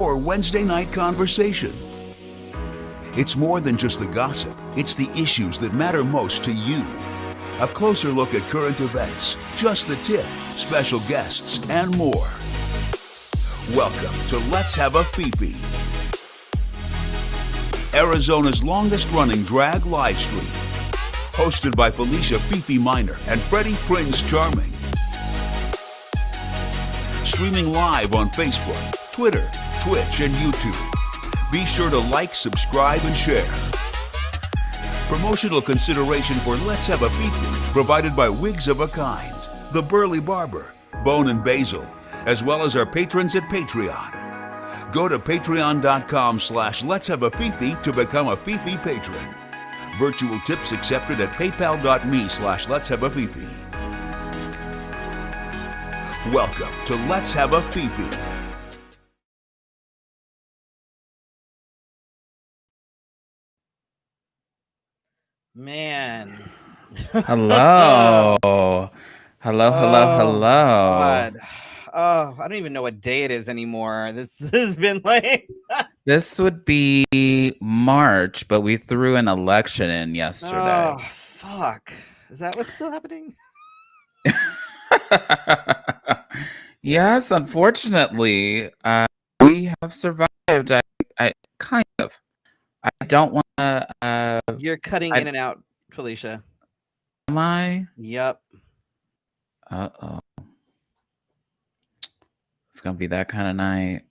or Wednesday night conversation. It's more than just the gossip, it's the issues that matter most to you. A closer look at current events, just the tip, special guests, and more. Welcome to Let's Have a Fefe, Arizona's longest-running drag live stream, hosted by Felicia Fefe Minor and Freddie Prinze Charming. Streaming live on Facebook, Twitter, Twitch, and YouTube. Be sure to like, subscribe, and share. Promotional consideration for Let's Have a Fefe provided by Wigs of a Kind, The Burly Barber, Bone and Basil, as well as our patrons at Patreon. Go to patreon.com/Let's Have a Fefe to become a Fefe patron. Virtual tips accepted at paypal.me/Let's Have a Fefe. Welcome to Let's Have a Fefe. Man. Hello. Hello. God. Oh, I don't even know what day it is anymore. This has been like... This would be March, but we threw an election in yesterday. Oh, fuck. Is that what's still happening? Yes, unfortunately, we have survived. I kind of. I don't want to. You're cutting in and out, Felicia. Am I? Yep. Uh-oh. It's going to be that kind of night.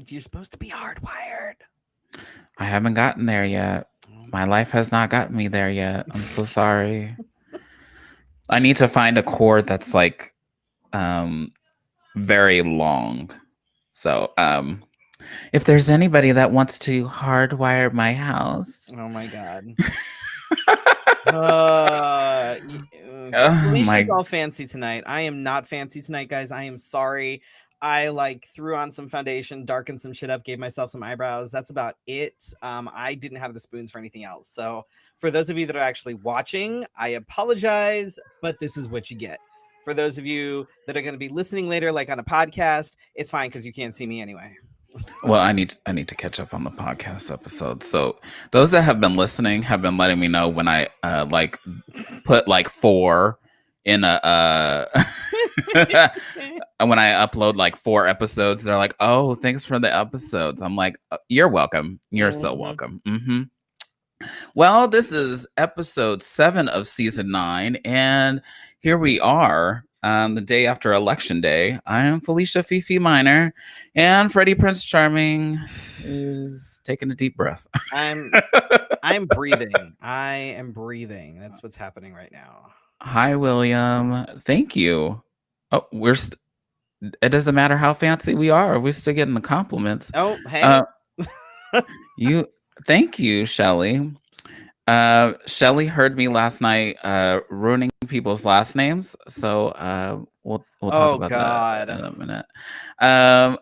You're supposed to be hardwired. I haven't gotten there yet. My life has not gotten me there yet. I'm so sorry. I need to find a cord that's like very long. So if there's anybody that wants to hardwire my house. Oh my God. Oh Felicia's all fancy tonight. I am not fancy tonight, guys. I am sorry. I threw on some foundation, darkened some shit up, gave myself some eyebrows. That's about it. I didn't have the spoons for anything else. So for those of you that are actually watching, I apologize, but this is what you get. For those of you that are going to be listening later, like on a podcast, it's fine because you can't see me anyway. Well, I need to catch up on the podcast episode. So those that have been listening have been letting me know when I put 4 in a when I upload 4 episodes, they're like, "Oh, thanks for the episodes." I'm like, "You're welcome. You're so welcome." Well, this is episode 7 of season 9, and here we are on the day after Election Day. I am Felicia Fefe Minor, and Freddie Prinze Charming is taking a deep breath. I'm breathing. I am breathing. That's what's happening right now. Hi, William. Thank you. Oh, it doesn't matter how fancy we are. We're still getting the compliments. Oh, hey. Thank you, Shelly. Shelly heard me last night ruining people's last names. So we'll talk about that in a minute. I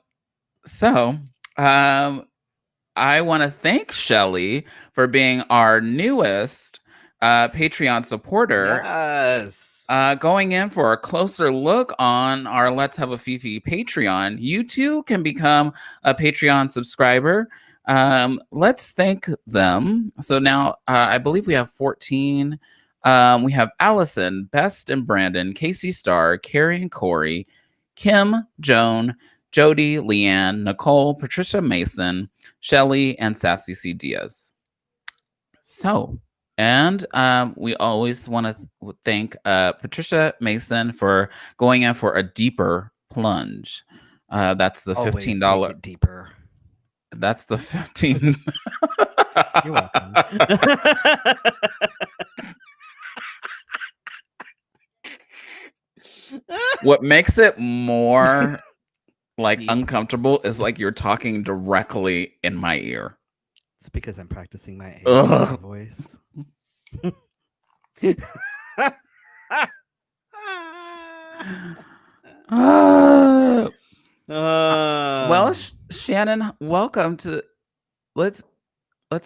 want to thank Shelly for being our newest Patreon supporter. Yes. Going in for a closer look on our Let's Have a Fefe Patreon. You too can become a Patreon subscriber. Let's thank them. So now I believe we have 14. We have Allison, Best and Brandon, Casey Starr, Carrie and Corey, Kim, Joan, Jody, Leanne, Nicole, Patricia Mason, Shelly, and Sassy C. Diaz. So, and we always want to thank Patricia Mason for going in for a deeper plunge. That's the $15. Make it deeper. That's the 15. You're welcome. What makes it more uncomfortable is you're talking directly in my ear. It's because I'm practicing my ASMR voice. Well, Shannon, welcome to let's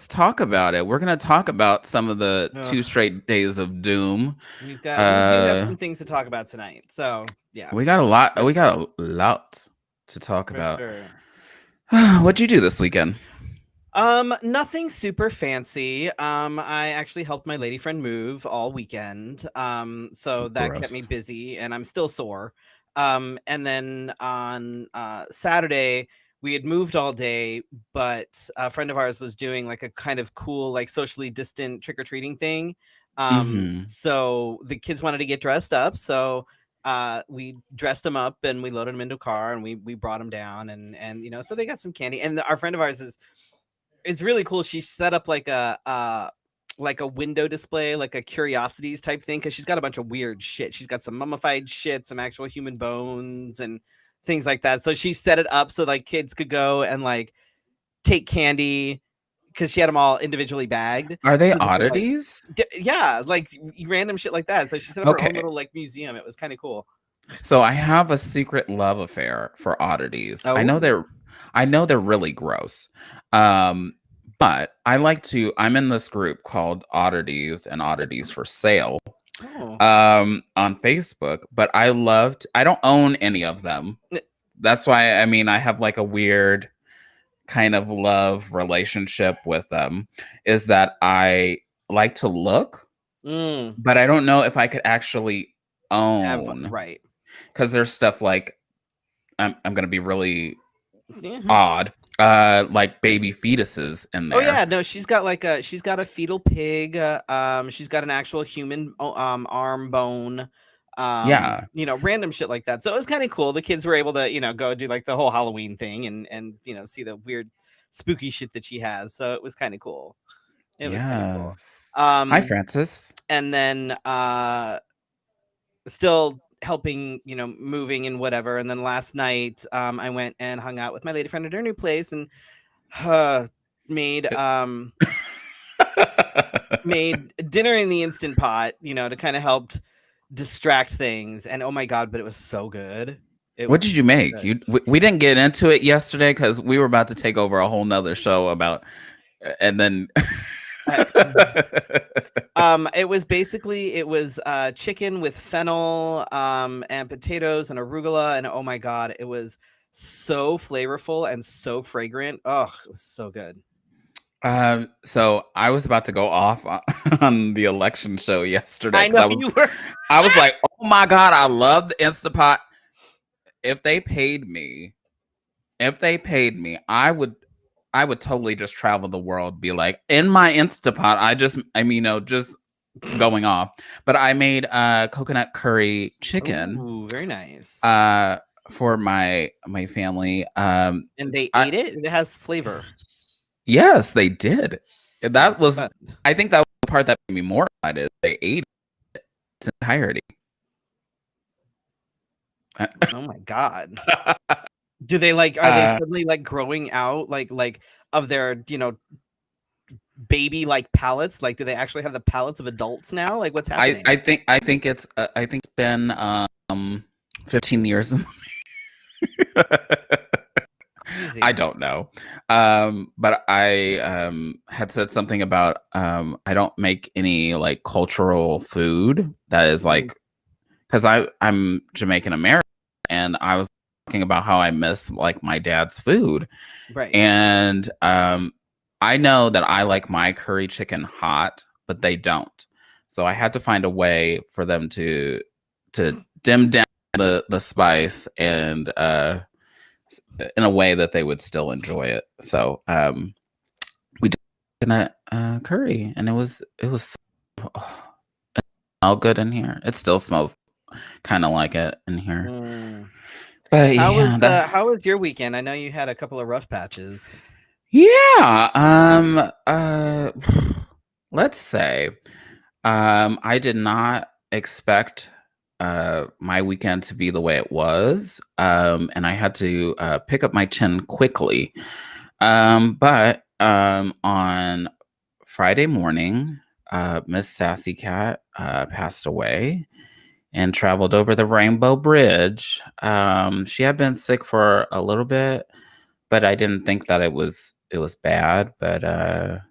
talk about it. We're gonna talk about some of the 2 straight days of doom. We do have some things to talk about tonight. So yeah, we got a lot. We got a lot to talk about. Sure. What'd you do this weekend? Nothing super fancy. I actually helped my lady friend move all weekend. So that kept me Gross. busy and I'm still sore. And then on Saturday we had moved all day, but a friend of ours was doing like a kind of cool, like socially distant trick-or-treating thing. Mm-hmm. So the kids wanted to get dressed up. So we dressed them up and we loaded them into a car and we brought them down and so they got some candy. And our friend of ours is it's really cool. She set up like a window display, like a curiosities type thing, because she's got a bunch of weird shit. She's got some mummified shit, some actual human bones, and things like that. So she set it up so like kids could go and like take candy because she had them all individually bagged. Are they So they could, like, oddities? yeah, like random shit like that. So she set up her own Okay. little like museum. It was kind of cool. So I have a secret love affair for oddities. I know Oh, they're really gross. Um, but I'm in this group called Oddities and Oddities for Sale oh, on Facebook, but I don't own any of them. That's why I have like a weird kind of love relationship with them, is that I like to look, mm, but I don't know if I could actually have own, right. because there's stuff like I'm gonna be really Yeah. odd, like baby fetuses in Oh there. yeah, no, she's got a fetal pig. She's got an actual human arm bone. Yeah. Random shit like that. So it was kind of cool. The kids were able to go do like the whole Halloween thing and see the weird spooky shit that she has. So it was kind of cool. It was kind of cool. Yes. Hi, Um, Francis. and then still helping moving and whatever. And then last night I went and hung out with my lady friend at her new place and made made dinner in the Instant Pot, to kind of help distract things. And oh my god, but it was so good. It What was did you so make? good. We didn't get into it yesterday because we were about to take over a whole nother show about, and then. I- it was chicken with fennel and potatoes and arugula, and oh my god, it was so flavorful and so fragrant. Oh, it was so good. So I was about to go off on the election show yesterday I because know you were. I was like, oh my god, I love the Instapot. If they paid me, I would totally just travel the world, be like in my Instapot. Just going off. But I made coconut curry chicken Ooh, very nice. for my family. And they I ate it. It has flavor. Yes, they did. That That's was fun. I think that was the part that made me more excited. They ate it in its entirety. Oh my god. Do they like? Are they Uh, suddenly like growing out like of their baby like palates? Like, do they actually have the palates of adults now? Like, what's happening? I think it's been 15 years. Crazy. I don't know. But I had said something about I don't make any like cultural food that is like, because I'm Jamaican American, and I was talking about how I miss like my dad's food. Right. And I know that I like my curry chicken hot, but they don't. So I had to find a way for them to dim down the spice and in a way that they would still enjoy it. So we did coconut curry, and it was it smelled good in here. It still smells kind of like it in here. But How was your weekend? I know you had a couple of rough patches. yeah. Let's say I did not expect my weekend to be the way it was, and I had to pick up my chin quickly. But on Friday morning, Miss Sassy Cat passed away and traveled over the Rainbow Bridge. She had been sick for a little bit, but I didn't think that it was bad. But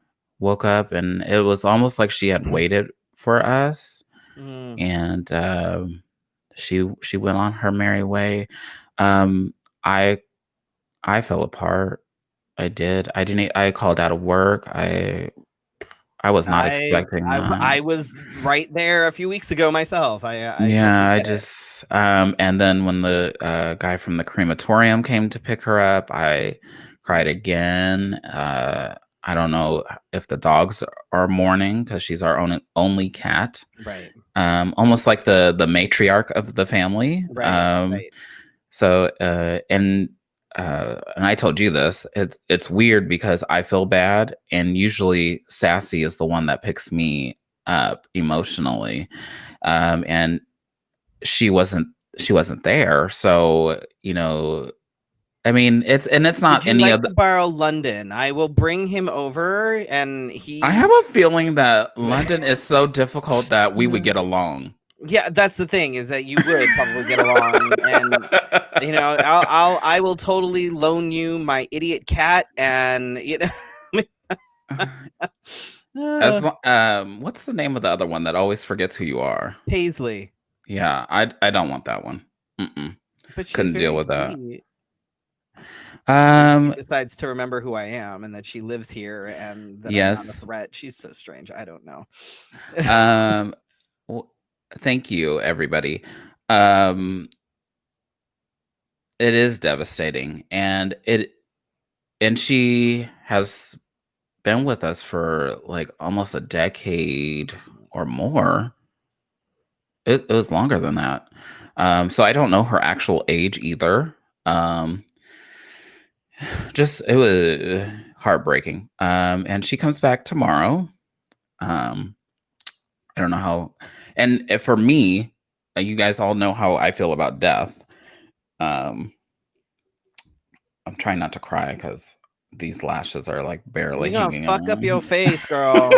woke up, and it was almost like she had waited for us, and she went on her merry way. I fell apart. I did. I didn't. I called out of work. I was not expecting that. I was right there a few weeks ago myself. I totally Yeah, I get it. just and then when the guy from the crematorium came to pick her up, I cried again. I don't know if the dogs are mourning because she's our only cat. Right. Almost like the matriarch of the family. Right. So and I told you this. It's weird because I feel bad, and usually Sassy is the one that picks me up emotionally, and she wasn't there. So I mean, it's Would not you any like of to the. borrow London? I will bring him over, and I have a feeling that London is so difficult that we would get along. Yeah, that's the thing, is that you would probably get along, and I will totally loan you my idiot cat, and What's the name of the other one that always forgets who you are? Paisley. Yeah, I don't want that one. But she's Couldn't deal very with that. sweet. She Um, decides to remember who I am and that she lives here and that I'm not a yes. threat. She's so strange. I don't know. Well, thank you, everybody. Um, it is devastating, and she has been with us for like almost a decade or more. It was longer than that. So I don't know her actual age either. Just it was heartbreaking. And she comes back tomorrow. I don't know how. And for me, you guys all know how I feel about death. I'm trying not to cry because these lashes are like barely You're gonna hanging fuck up on. your face, girl.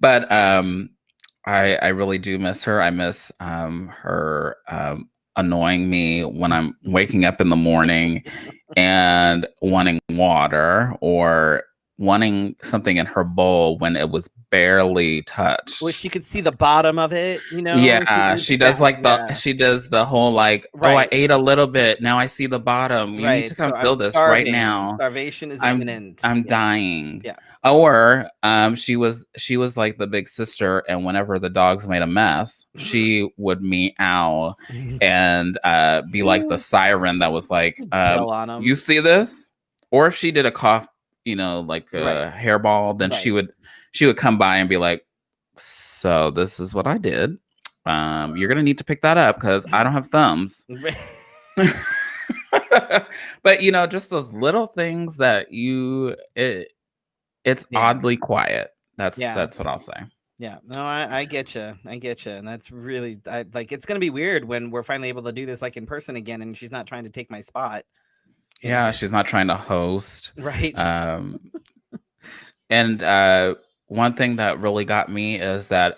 But I really do miss her. I miss her annoying me when I'm waking up in the morning and wanting water or wanting something in her bowl when it was barely touched. Well, she could see the bottom of it, Yeah, she does like yeah. she does the whole like, oh, I Right. ate a little bit, now I see the bottom. You need Right. to come So I'm fill this right starving. now. Starvation is I'm imminent. I'm Yeah. dying. Yeah. Or she was like the big sister, and whenever the dogs made a mess, she would meow and be like the siren that was like, Yell on 'em. you see this? Or if she did a cough, like a Right. hairball, then Right. she would come by and be like, so this is what I did. You're gonna need to pick that up because I don't have thumbs. But just those little things that it's Yeah. oddly quiet. That's Yeah. what I'll say. Yeah, no, I get you. And that's really like, it's gonna be weird when we're finally able to do this like in person again, and she's not trying to take my spot. Yeah, she's not trying to host. Right. And one thing that really got me is that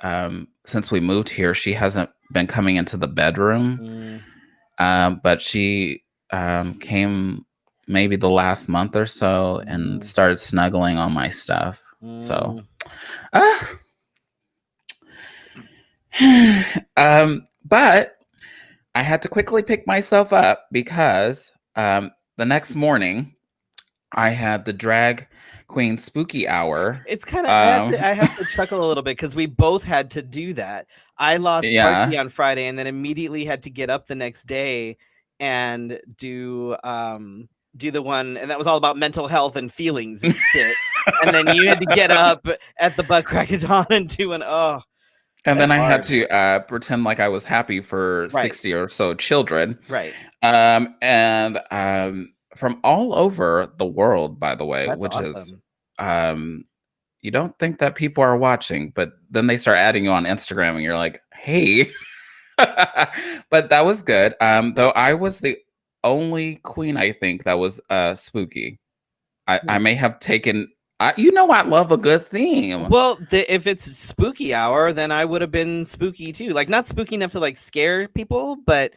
since we moved here, she hasn't been coming into the bedroom. But she came maybe the last month or so and started snuggling on my stuff. So but I had to quickly pick myself up because the next morning I had the drag queen spooky hour. It's kind of I have to chuckle a little bit because we both had to do that. I lost Sparky on Friday and then immediately had to get up the next day and do the one, and that was all about mental health and feelings and shit. And then you had to get up at the butt crack of dawn and do an and then I had to pretend like I was happy for 60 or so children. Right. And from all over the world, by the way. That's which awesome. is you don't think that people are watching, but then they start adding you on Instagram and you're like, hey. But that was good. Though I was the only queen, I think, that was spooky. I may have taken I love a good theme. Well, if it's spooky hour, then I would have been spooky too. Like, not spooky enough to like scare people, but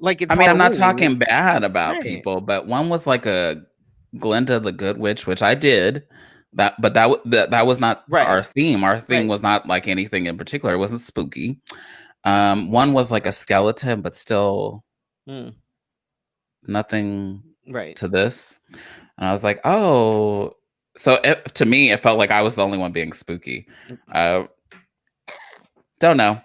like it's I'm not Halloween. talking bad about people, but one was like a Glinda the Good Witch, which I did. But that was not our theme. Our theme was not like anything in particular. It wasn't spooky. One was like a skeleton, but still nothing to this. And I was like, oh. So to me, it felt like I was the only one being spooky. Don't know.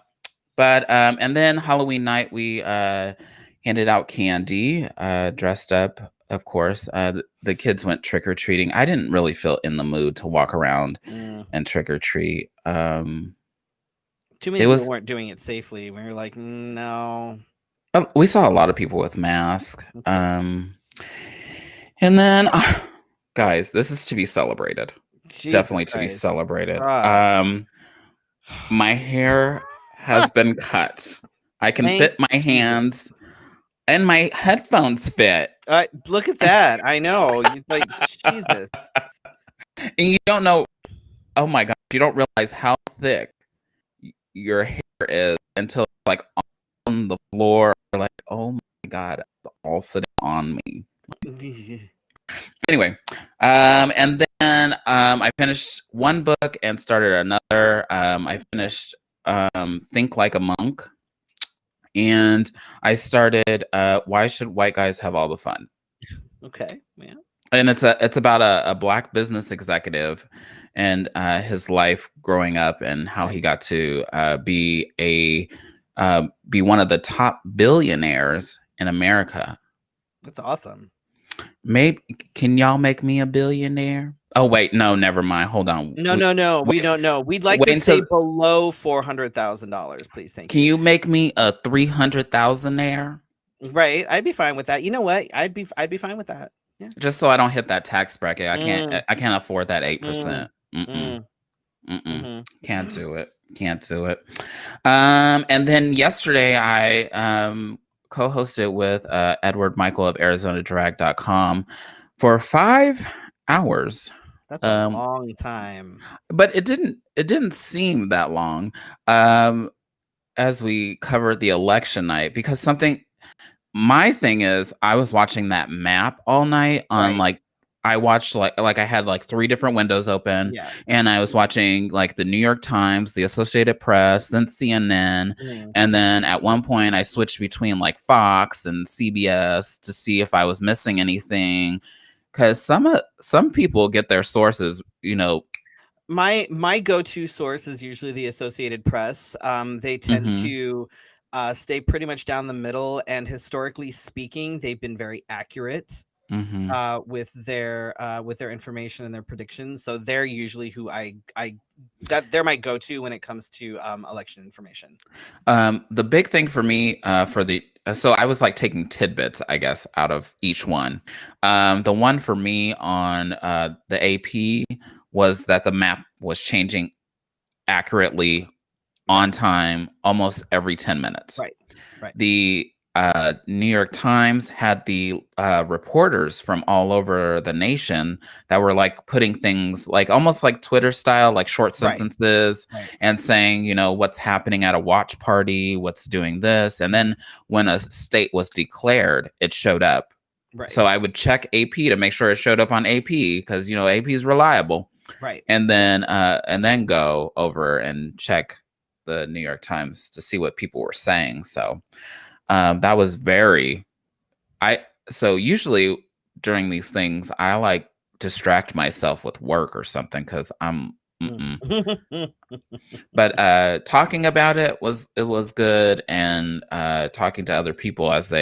But and then Halloween night, we handed out candy, dressed up, of course. The kids went trick or treating. I didn't really feel in the mood to walk around and trick or treat. Too many people weren't doing it safely. We were like, no. We saw a lot of people with masks. And then, guys, this is to be celebrated. Jesus Definitely Christ. to be celebrated. My hair has been cut. I can fit my hands, and my headphones fit. Look at that. I know. Like, Jesus. And you don't know. Oh my God. You don't realize how thick your hair is until like on the floor. Like, oh my God, it's all sitting on me. Anyway, and then I finished one book and started another. I finished Think Like a Monk, and I started Why Should White Guys Have All the Fun? Okay, yeah. And it's about a Black business executive and his life growing up and how he got to be one of the top billionaires in America. That's awesome. Maybe can y'all make me a billionaire? Oh wait, no, never mind. Hold on. No. We don't know. We'd like to stay below $400,000, please. Thank you. Can you make me a 300,000-aire? Right, I'd be fine with that. You know what? I'd be fine with that. Yeah. Just so I don't hit that tax bracket. I can't afford that 8%. Can't do it. And then yesterday I co-hosted with Edward Michael of ArizonaDrag.com for 5 hours. That's a long time. But it didn't seem that long as we covered the election night, because my thing is I was watching that map all night on I watched like I had like 3 different windows open, and I was watching like the New York Times, the Associated Press, then CNN, and then at one point I switched between like Fox and CBS to see if I was missing anything, because some people get their sources, My go-to source is usually the Associated Press. They tend to stay pretty much down the middle, and historically speaking, they've been very accurate. With their information and their predictions. So they're usually who they're my go-to when it comes to election information. The big thing for me so I was like taking tidbits, I guess, out of each one. The one for me on the AP was that the map was changing accurately on time almost every 10 minutes. Right. The New York Times had the reporters from all over the nation that were like putting things like almost like Twitter style, like short sentences, and saying, what's happening at a watch party, what's doing this. And then when a state was declared, it showed up. Right. So I would check AP to make sure it showed up on AP, because, AP is reliable. Right. And then go over and check the New York Times to see what people were saying. So that was so usually during these things, I like distract myself with work or something, because but talking about it was good, and talking to other people as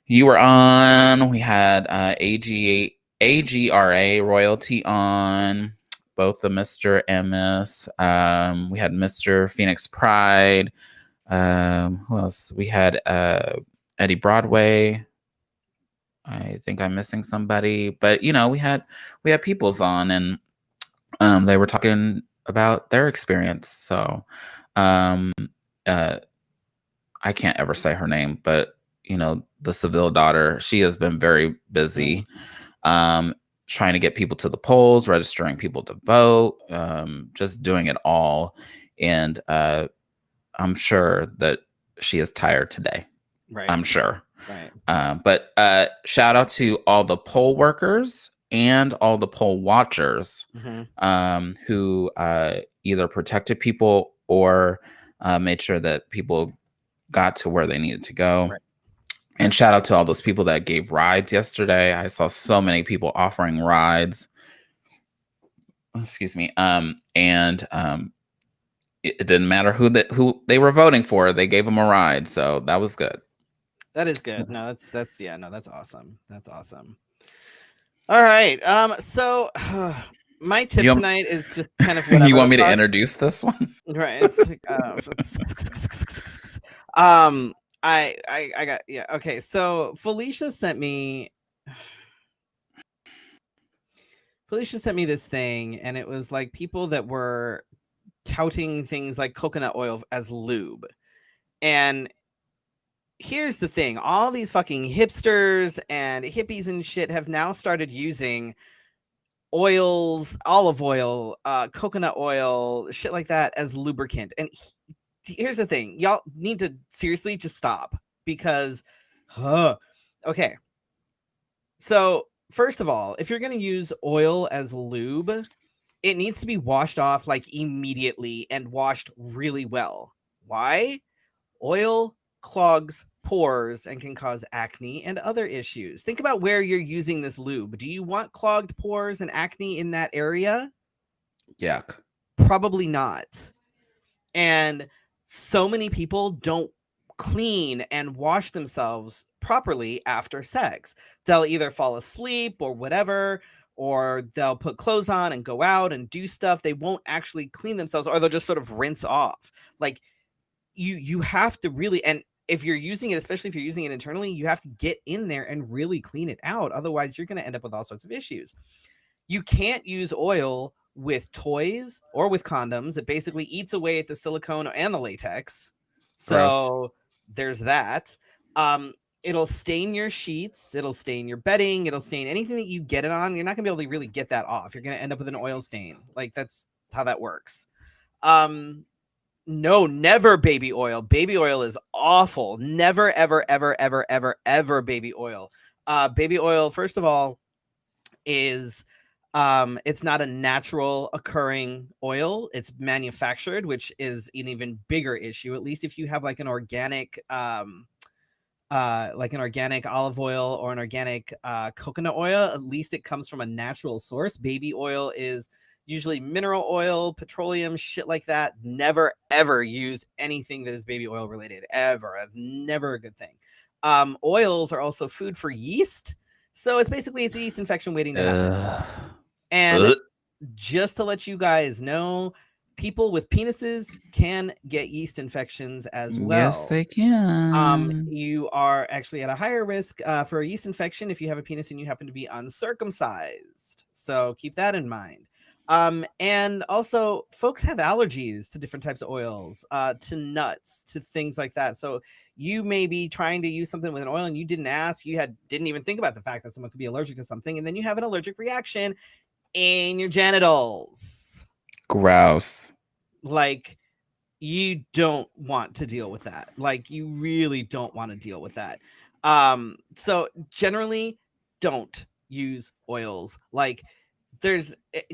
you were on. We had AGRA royalty on, both the Mr. and Miss. We had Mr. Phoenix Pride. Who else? We had Eddie Broadway. I think I'm missing somebody, but we had peoples on, and they were talking about their experience. So I can't ever say her name, but the Seville daughter, she has been very busy trying to get people to the polls, registering people to vote, just doing it all. And I'm sure that she is tired today. Right. I'm sure. Right. But shout out to all the poll workers and all the poll watchers who either protected people or made sure that people got to where they needed to go. Right. And shout out to all those people that gave rides yesterday. I saw so many people offering rides. Excuse me. It didn't matter who they were voting for. They gave them a ride, so that was good. That is good. No, that's awesome. That's awesome. All right. So my tip tonight is just kind of whatever. You want me to introduce this one? Right. It's like, I got, yeah. Okay. So Felicia sent me this thing, and it was like people that were touting things like coconut oil as lube. And here's the thing. All these fucking hipsters and hippies and shit have now started using oils, olive oil, coconut oil, shit like that as lubricant. And here's the thing. Y'all need to seriously just stop, because okay. So first of all, if you're going to use oil as lube, it needs to be washed off like immediately and washed really well. Why? Oil clogs pores and can cause acne and other issues. Think about where you're using this lube. Do you want clogged pores and acne in that area? Yuck. Probably not. And so many people don't clean and wash themselves properly after sex. They'll either fall asleep or whatever, or they'll put clothes on and go out and do stuff. They won't actually clean themselves, or they'll just sort of rinse off. Like you have to really, and if you're using it, especially if you're using it internally, you have to get in there and really clean it out. Otherwise, you're going to end up with all sorts of issues. You can't use oil with toys or with condoms. It basically eats away at the silicone and the latex. So there's that. It'll stain your sheets. It'll stain your bedding. It'll stain anything that you get it on. You're not going to be able to really get that off. You're going to end up with an oil stain. Like, that's how that works. No, never baby oil. Baby oil is awful. Never, ever, ever, ever, ever, ever baby oil. Baby oil, first of all, is it's not a natural occurring oil. It's manufactured, which is an even bigger issue. At least if you have like an organic olive oil or an organic coconut oil, at least it comes from a natural source. Baby oil is usually mineral oil, petroleum, shit like that. Never, ever use anything that is baby oil related, ever. That's never a good thing. Oils are also food for yeast. So it's a yeast infection waiting to happen. And just to let you guys know, people with penises can get yeast infections as well. Yes, they can. You are actually at a higher risk for a yeast infection if you have a penis and you happen to be uncircumcised. So keep that in mind. And also, folks have allergies to different types of oils, to nuts, to things like that. So you may be trying to use something with an oil and you didn't ask, didn't even think about the fact that someone could be allergic to something, and then you have an allergic reaction in your genitals. Gross. Like, you don't want to deal with that. Like, you really don't want to deal with that. So generally, don't use oils. Like,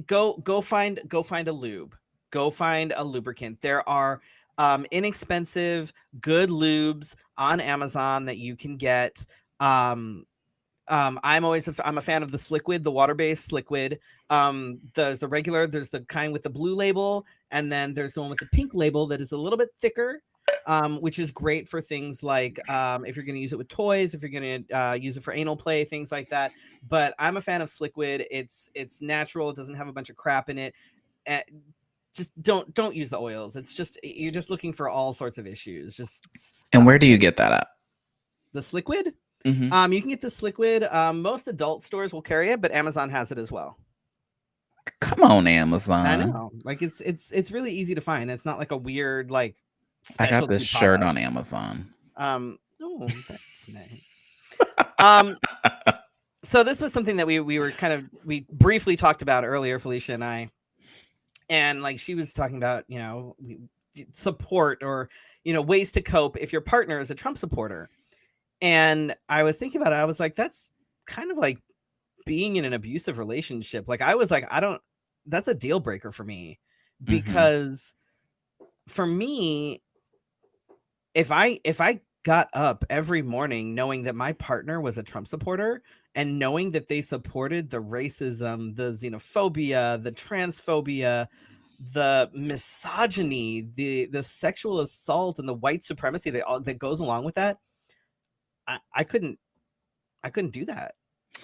go find a lube. Go find a lubricant. There are inexpensive, good lubes on Amazon that you can get. I'm a fan of the Sliquid, the water-based Sliquid. There's the regular, there's the kind with the blue label, and then there's the one with the pink label that is a little bit thicker, which is great for things like if you're going to use it with toys, if you're going to use it for anal play, things like that. But I'm a fan of Sliquid. It's natural. It doesn't have a bunch of crap in it. Just don't use the oils. It's just, you're just looking for all sorts of issues. Just stop. And where do you get that at? The Sliquid? Mm-hmm. You can get the Sliquid. Most adult stores will carry it, but Amazon has it as well. Come on, Amazon. I know. Like, it's really easy to find. It's not like a weird, like, I got this shirt on Amazon. Oh, that's nice. So this was something that we briefly talked about earlier, Felicia and I, and like she was talking about, support or, ways to cope if your partner is a Trump supporter. And I was thinking about it. I was like, that's kind of like being in an abusive relationship. Like, I was like, that's a deal breaker for me, because for me, if I got up every morning knowing that my partner was a Trump supporter and knowing that they supported the racism, the xenophobia, the transphobia, the misogyny, the sexual assault, and the white supremacy that goes along with that. I couldn't do that.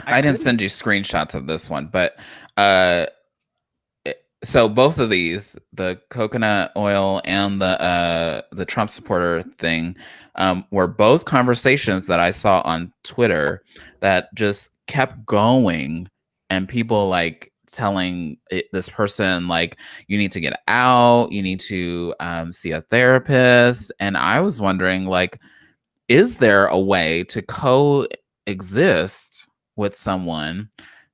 I I didn't couldn't. send you screenshots of this one, but uh so both of these, the coconut oil and the Trump supporter thing, were both conversations that I saw on Twitter that just kept going, and people like telling this person like, you need to get out, you need to see a therapist. And I was wondering, like, is there a way to coexist with someone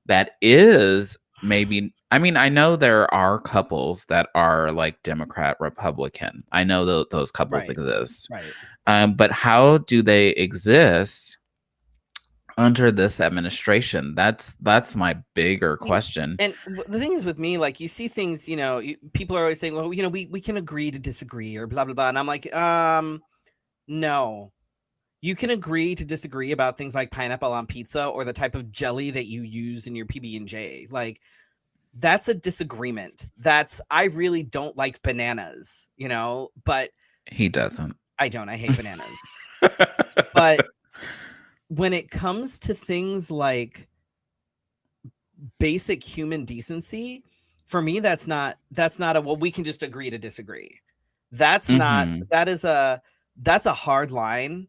that is maybe, I mean, I know there are couples that are like Democrat, Republican. I know those couples Right. exist. Right. But how do they exist under this administration? That's my bigger question. And the thing is with me, like, you see things, people are always saying, well, we can agree to disagree or blah, blah, blah. And I'm like, no. You can agree to disagree about things like pineapple on pizza or the type of jelly that you use in your PB&J. Like, that's a disagreement. I really don't like bananas, but He doesn't. I don't. I hate bananas. But when it comes to things like basic human decency, for me, that's not a, well, we can just agree to disagree. That's not, that's a hard line.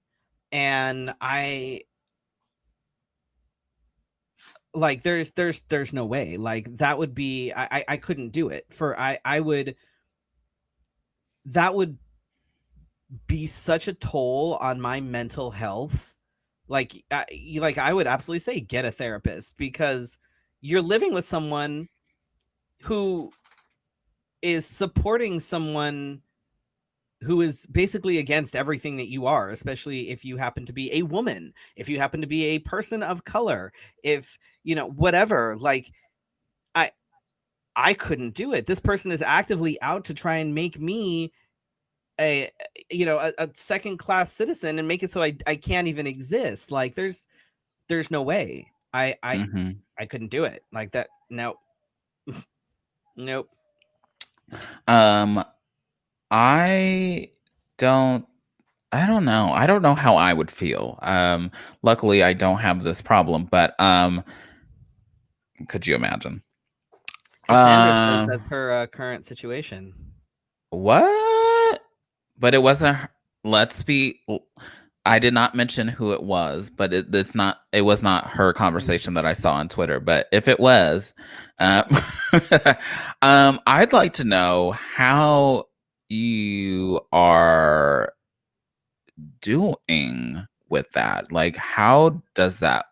And like, there's no way, like, that would be, I couldn't do it that would be such a toll on my mental health. Like, I would absolutely say get a therapist, because you're living with someone who is supporting someone who is basically against everything that you are, especially if you happen to be a woman, if you happen to be a person of color, if, whatever, like, I couldn't do it. This person is actively out to try and make me a second class citizen and make it so I can't even exist. Like, there's no way. I couldn't do it like that. Nope. Nope. I don't know. I don't know how I would feel. Luckily I don't have this problem, but could you imagine? Cassandra says that's her current situation. What? But it wasn't I did not mention who it was, but it was not her conversation that I saw on Twitter. But if it was, I'd like to know how you are doing with that. Like, how does that,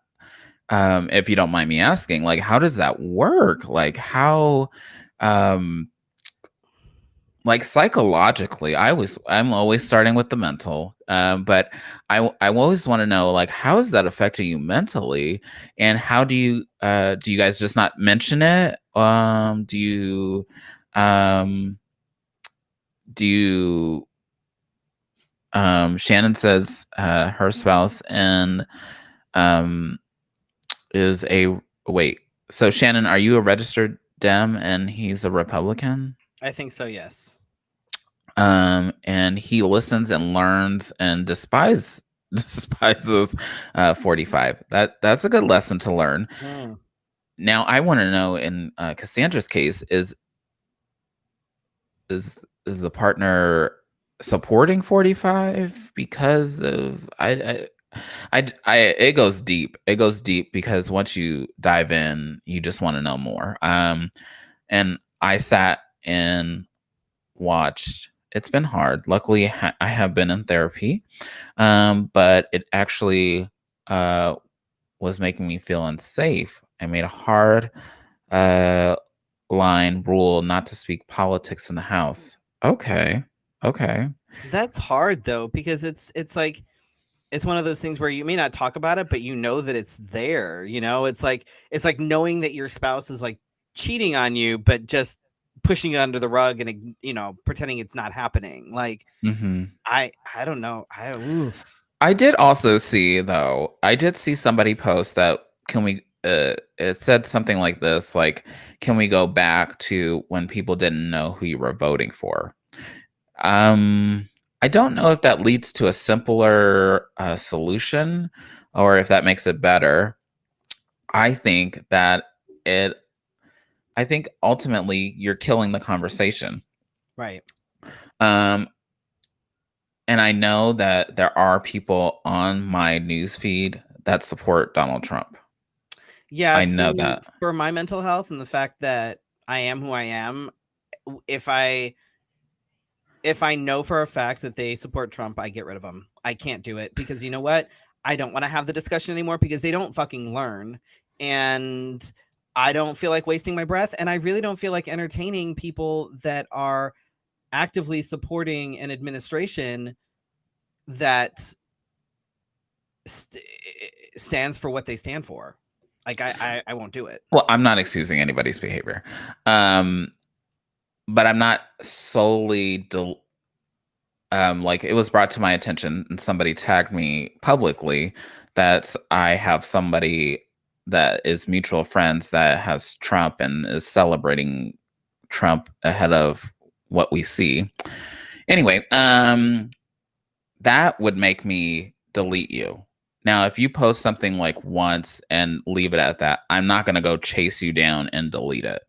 if you don't mind me asking, like, how does that work? Like, how, like, psychologically, I'm always starting with the mental, but I always want to know, like, how is that affecting you mentally, and how do you guys just not mention it? Do you Shannon says her spouse and is a wait. So Shannon, are you a registered Dem and he's a Republican? I think so, yes. And he listens and learns and despises 45. That's a good lesson to learn. Now I want to know, in Cassandra's case, is the partner supporting 45 because of it goes deep. It goes deep because once you dive in, you just want to know more. And I sat and watched. It's been hard. Luckily, I have been in therapy, but it actually was making me feel unsafe. I made a hard line rule not to speak politics in the house. Okay. That's hard though, because it's like, it's one of those things where you may not talk about it, but you know that it's there. It's like knowing that your spouse is like cheating on you, but just pushing it under the rug and pretending it's not happening. Like, I don't know. I did also see, though, I did see somebody post that it said something like this, like, can we go back to when people didn't know who you were voting for? I don't know if that leads to a simpler solution or if that makes it better. I think that it, I think ultimately you're killing the conversation. Right. Um, and I know that there are people on my news feed that support Donald Trump. Yeah, I know see, that. for my mental health and the fact that I am who I am, if I know for a fact that they support Trump, I get rid of them. I can't do it because you know what? I don't want to have the discussion anymore because they don't fucking learn. And I don't feel like wasting my breath. And I really don't feel like entertaining people that are actively supporting an administration that stands for what they stand for. Like I won't do it. Well, I'm not excusing anybody's behavior. But I'm not solely like, it was brought to my attention and somebody tagged me publicly that I have somebody that is mutual friends that has Trump and is celebrating Trump ahead of what we see. Anyway, that would make me delete you. Now, if you post something like once and leave it at that, I'm not going to go chase you down and delete it.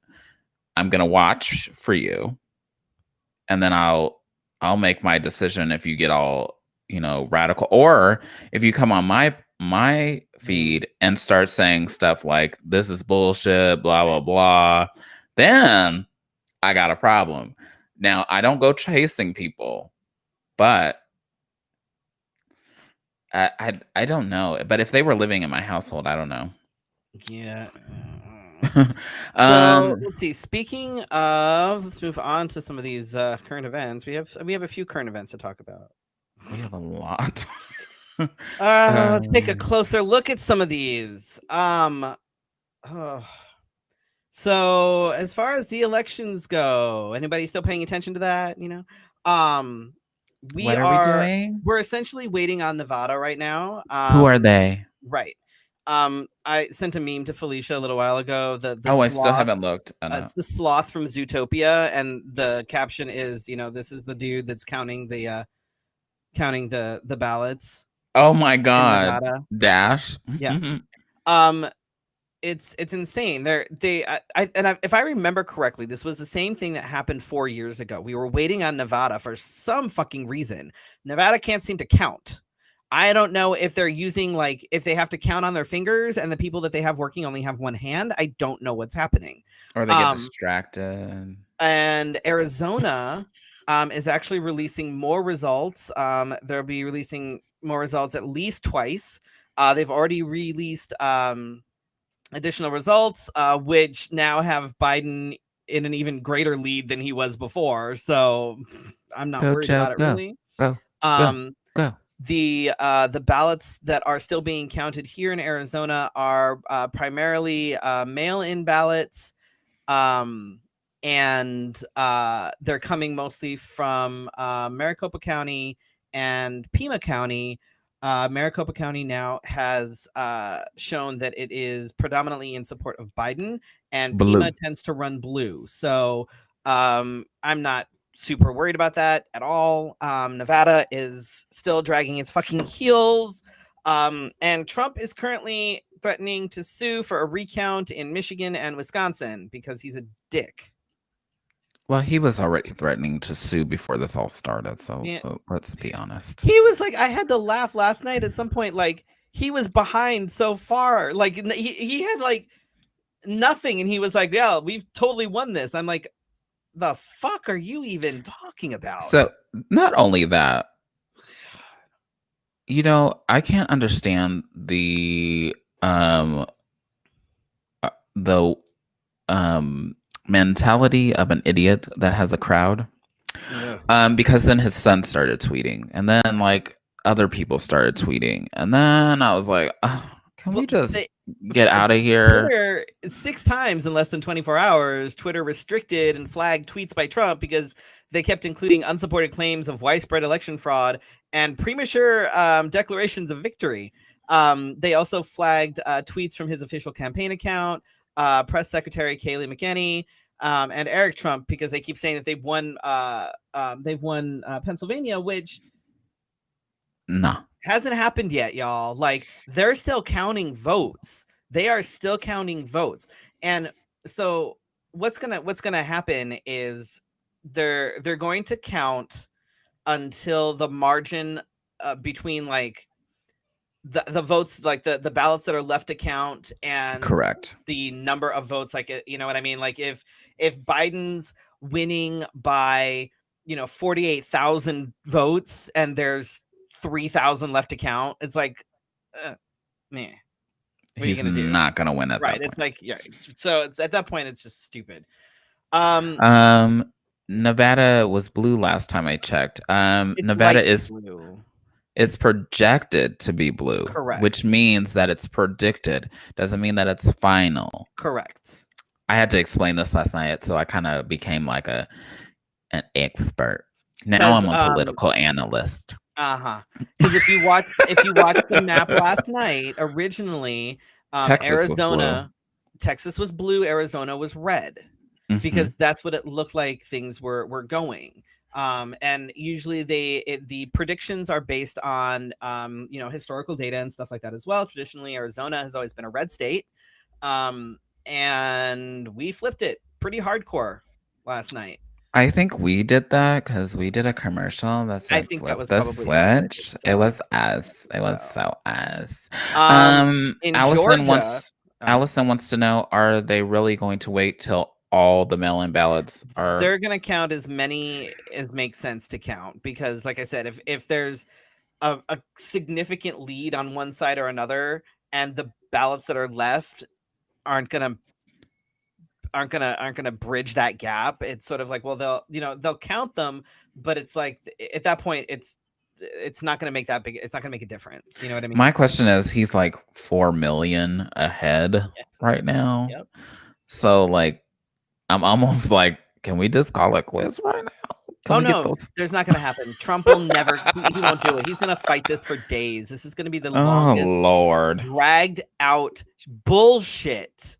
I'm going to watch for you, and then I'll make my decision if you get all, radical, or if you come on my feed and start saying stuff like this is bullshit, blah blah blah, then I got a problem. Now, I don't go chasing people, but I don't know. But if they were living in my household, I don't know. Yeah. um So let's see. Speaking of, let's move on to some of these current events. We have a few current events to talk about. we have a lot. Let's take a closer look at some of these. So as far as the elections go, anybody still paying attention to that? What are we doing? We're essentially waiting on Nevada right now. Who are they? Right. I sent a meme to Felicia a little while ago. The I still sloth, haven't looked. it's the sloth from Zootopia, and the caption is, this is the dude that's counting the ballots. Oh my god. Nevada. Dash. Yeah. It's insane. If I remember correctly, this was the same thing that happened 4 years ago. We were waiting on Nevada for some fucking reason. Nevada can't seem to count. I don't know if they're using, like, if they have to count on their fingers and the people that they have working only have one hand. I don't know what's happening. Or they get distracted. And Arizona is actually releasing more results. They'll be releasing more results at least twice. They've already released additional results, which now have Biden in an even greater lead than he was before. So I'm not worried about it, really. Go. The ballots that are still being counted here in Arizona are primarily mail-in ballots, and they're coming mostly from Maricopa County and Pima County. Maricopa County now has shown that it is predominantly in support of Biden, and Blue. Pima tends to run blue. So I'm not super worried about that at all. Nevada is still dragging its fucking heels. And Trump is currently threatening to sue for a recount in Michigan and Wisconsin because he's a dick. Well, he was already threatening to sue before this all started, so Yeah. Let's be honest. He was like, I had to laugh last night at some point, like, he was behind so far. Like, he had, like, nothing, and he was like, yeah, we've totally won this. I'm like, the fuck are you even talking about? So, not only that, I can't understand the mentality of an idiot that has a crowd. Yeah. Because then his son started tweeting, and then like other people started tweeting, and then I was like, oh, Can Well, we just get out of here? Twitter 6 times in less than 24 hours, Twitter restricted and flagged tweets by Trump because they kept including unsupported claims of widespread election fraud and premature declarations of victory. They also flagged tweets from his official campaign account, press secretary Kayleigh McEnany, and Eric Trump, because they keep saying that they've won Pennsylvania, which No. hasn't happened yet, y'all. Like, they're still counting votes. They are still counting votes. And so what's gonna happen is they're going to count until the margin between like the votes, like the ballots that are left to count, and Correct. the number of votes, like, you know what I mean? Like, if Biden's winning by 48,000 votes and there's 3,000 left to count, it's like, man, what He's are you gonna do? not gonna win at Right? that It's point. like, yeah. So it's at that point, it's just stupid. Nevada was blue last time I checked. It's Nevada light is blue. It's projected to be blue, Correct. which means that it's predicted. Doesn't mean that it's final. Correct. I had to explain this last night, so I kind of became like an expert. Now I'm a political analyst. Because if you watch the map last night, originally Texas was blue. Texas was blue, Arizona was red, because that's what it looked like things were going. And usually the predictions are based on historical data and stuff like that as well. Traditionally, Arizona has always been a red state, and we flipped it pretty hardcore last night. I think we did that because we did a commercial that said, I think that was the probably switch. It was us. It was so us. In Allison Georgia, Allison wants to know: are they really going to wait till all the mail-in ballots are? They're going to count as many as makes sense to count, because, like I said, if there's a significant lead on one side or another, and the ballots that are left aren't gonna bridge that gap, it's sort of like, well, they'll count them, but it's like at that point it's not going to make that big. It's not going to make a difference. You know what I mean? My question is, he's like 4 million ahead right now. Yep. So like, I'm almost like, can we just call it quits right now? No, there's not going to happen. Trump will never. He won't do it. He's going to fight this for days. This is going to be the longest, dragged out bullshit.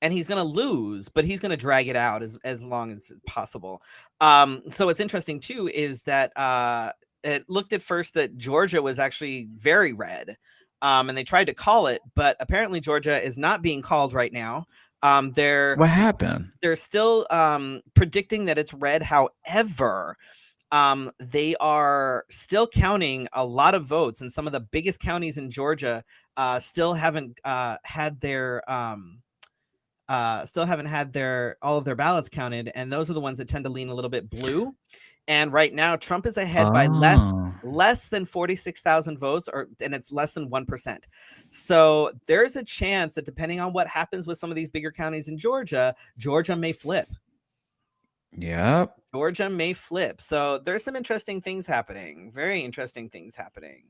And he's going to lose, but he's going to drag it out as long as possible. So what's interesting too is that it looked at first that Georgia was actually very red, and they tried to call it, but apparently Georgia is not being called right now. What happened? They're still predicting that it's red. However, they are still counting a lot of votes, and some of the biggest counties in Georgia still haven't had their all of their ballots counted, and those are the ones that tend to lean a little bit blue. And right now, Trump is ahead by less than 46,000 votes, and it's less than 1%. So there's a chance that depending on what happens with some of these bigger counties in Georgia, Georgia may flip. Yep. Georgia may flip. So there's some interesting things happening. Very interesting things happening.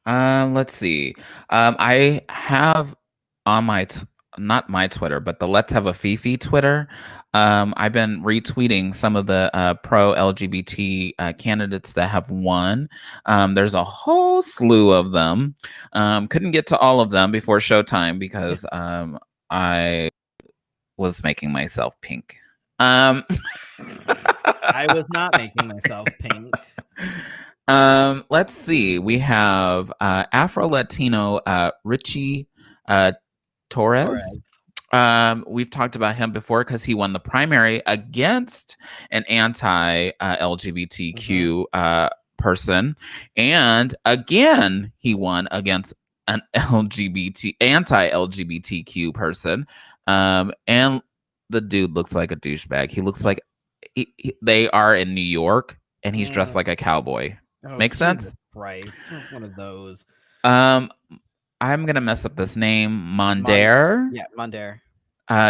Let's see. I have on my not my Twitter, but the Let's Have a Fefe Twitter. I've been retweeting some of the pro-LGBT candidates that have won. There's a whole slew of them. Couldn't get to all of them before showtime because I was making myself pink. I was not making myself pink. Let's see. We have Afro-Latino Richie Torres. We've talked about him before because he won the primary against an anti-LGBTQ person, and again he won against an anti-LGBTQ person. And the dude looks like a douchebag. He looks like they are in New York, and he's dressed like a cowboy. Makes sense? Christ, one of those. I'm gonna mess up this name. Mondaire. Mondaire.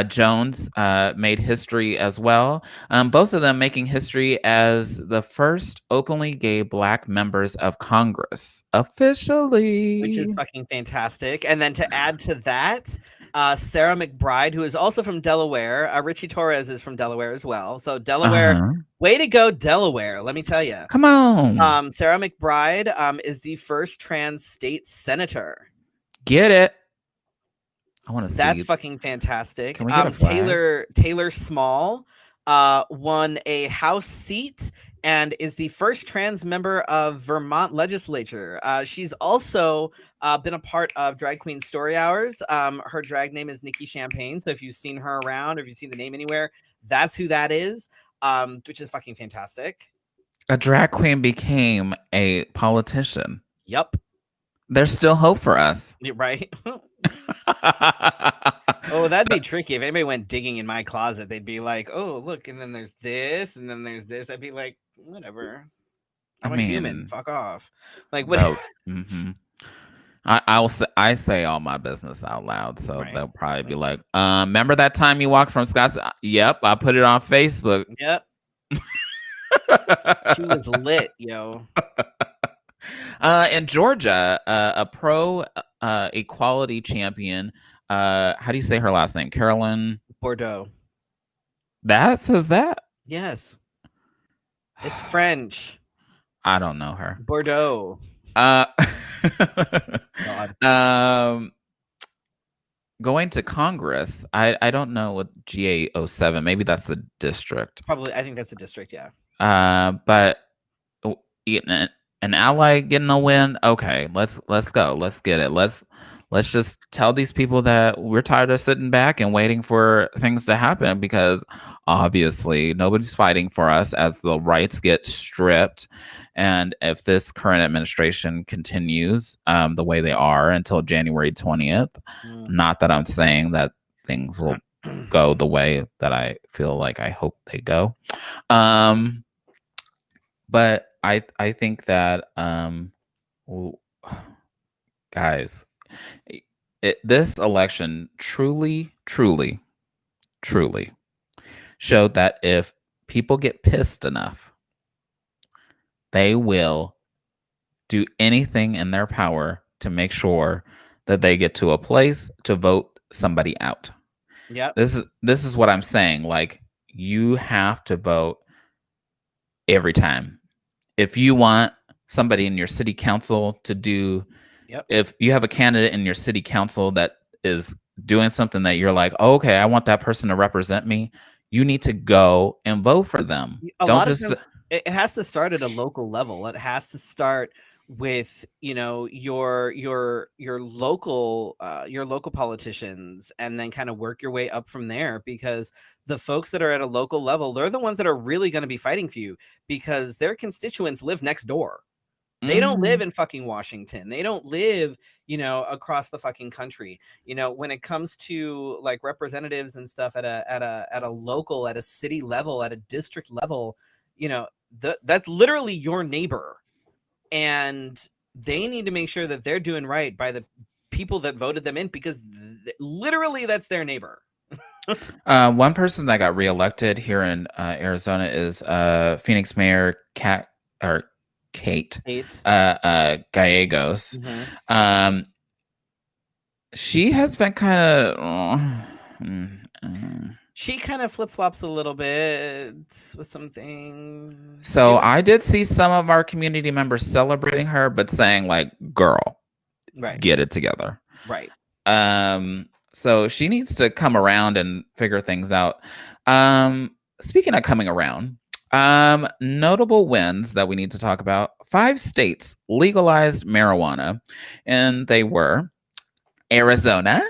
Jones made history as well. Both of them making history as the first openly gay Black members of Congress officially. Which is fucking fantastic. And then to add to that, Sarah McBride, who is also from Delaware. Richie Torres is from Delaware as well. So Delaware, way to go, Delaware. Let me tell you. Come on. Sarah McBride is the first trans state senator. Get it. I want to see. That's fucking fantastic. Can we get a flag? Taylor Small won a House seat and is the first trans member of Vermont legislature. She's also been a part of Drag Queen Story Hours. Her drag name is Nikki Champagne. So if you've seen her around or if you've seen the name anywhere, that's who that is, which is fucking fantastic. A drag queen became a politician. Yep. There's still hope for us. Right? Oh, that'd be tricky. If anybody went digging in my closet, they'd be like, oh, look, and then there's this, and then there's this. I'd be like, whatever. I'm a human. Fuck off. Like, what? No. I say all my business out loud, so they'll probably be like, remember that time you walked from Scott's? Yep, I put it on Facebook. Yep. She was lit, yo. In Georgia, a pro equality champion. How do you say her last name? Carolyn Bordeaux. That says that? Yes. It's French. I don't know her. Bordeaux. Going to Congress. I don't know what GA07. Maybe that's the district. Probably. I think that's the district. Yeah. But an ally getting a win. Okay, let's go. Let's get it. Let's just tell these people that we're tired of sitting back and waiting for things to happen, because obviously nobody's fighting for us as the rights get stripped. And if this current administration continues the way they are until January 20th, not that I'm saying that things will go the way that I feel like I hope they go. But I think that, guys, this election truly showed that if people get pissed enough, they will do anything in their power to make sure that they get to a place to vote somebody out. Yeah. This is what I'm saying. Like, you have to vote every time. If you want somebody in your city council to do, if you have a candidate in your city council that is doing something that you're like, oh, okay, I want that person to represent me, you need to go and vote for them. It has to start at a local level. It has to start with, your local politicians, and then kind of work your way up from there, because the folks that are at a local level, they're the ones that are really going to be fighting for you, because their constituents live next door. They don't live in fucking Washington. They don't live, across the fucking country. When it comes to like representatives and stuff at a local, at a city level, at a district level, that's literally your neighbor. And they need to make sure that they're doing right by the people that voted them in, because literally that's their neighbor. One person that got reelected here in Arizona is Phoenix Mayor Kate Gallegos. She has been kind of she kind of flip-flops a little bit with some things. So I did see some of our community members celebrating her, but saying like, girl, get it together. Right. So she needs to come around and figure things out. Speaking of coming around, notable wins that we need to talk about. 5 states legalized marijuana, and they were Arizona,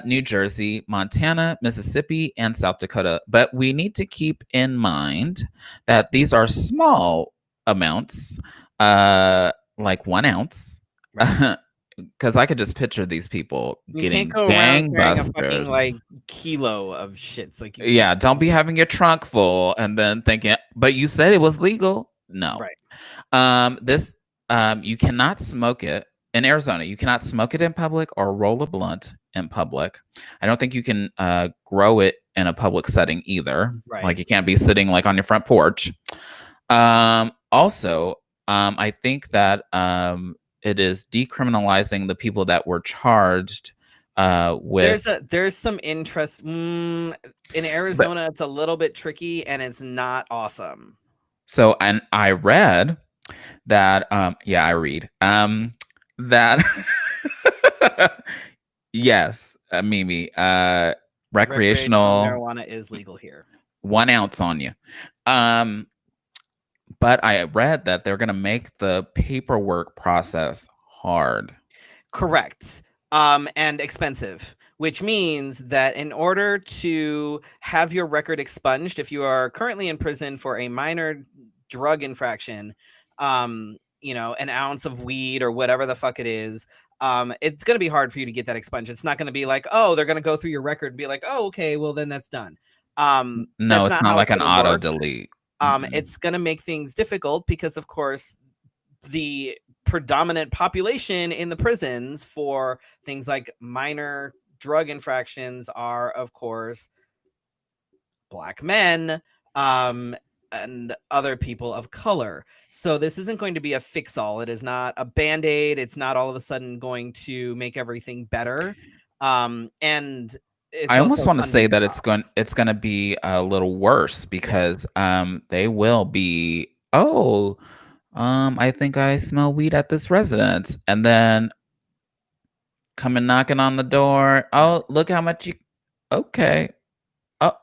New Jersey, Montana, Mississippi, and South Dakota. But we need to keep in mind that these are small amounts, like 1 ounce. Because I could just picture these people getting gangbusters. A fucking, like, kilo of shits. Like, yeah, don't be having your trunk full and then thinking, but you said it was legal. No. Right. This you cannot smoke it in Arizona, you cannot smoke it in public or roll a blunt in public. I don't think you can grow it in a public setting either. Right. Like you can't be sitting like on your front porch. Also, I think that it is decriminalizing the people that were charged with. There's some interest in Arizona. It's a little bit tricky and it's not awesome. So, and I read that, I read that, yes, Mimi, recreational marijuana is legal here. 1 ounce on you. But I read that they're going to make the paperwork process hard. Correct. And expensive, which means that in order to have your record expunged, if you are currently in prison for a minor drug infraction, an ounce of weed or whatever the fuck it is, it's going to be hard for you to get that expunged. It's not going to be like, oh, they're going to go through your record and be like, oh, okay, well then that's done. No, that's it's not like an auto delete. It's going to make things difficult because, of course, the predominant population in the prisons for things like minor drug infractions are, of course, Black men and other people of color. So this isn't going to be a fix-all. It is not a Band-Aid. It's not all of a sudden going to make everything better. And I almost want to say that it's going to be a little worse because they will be, I think I smell weed at this residence, and then coming knocking on the door. Oh, look how much you. Okay. Oh,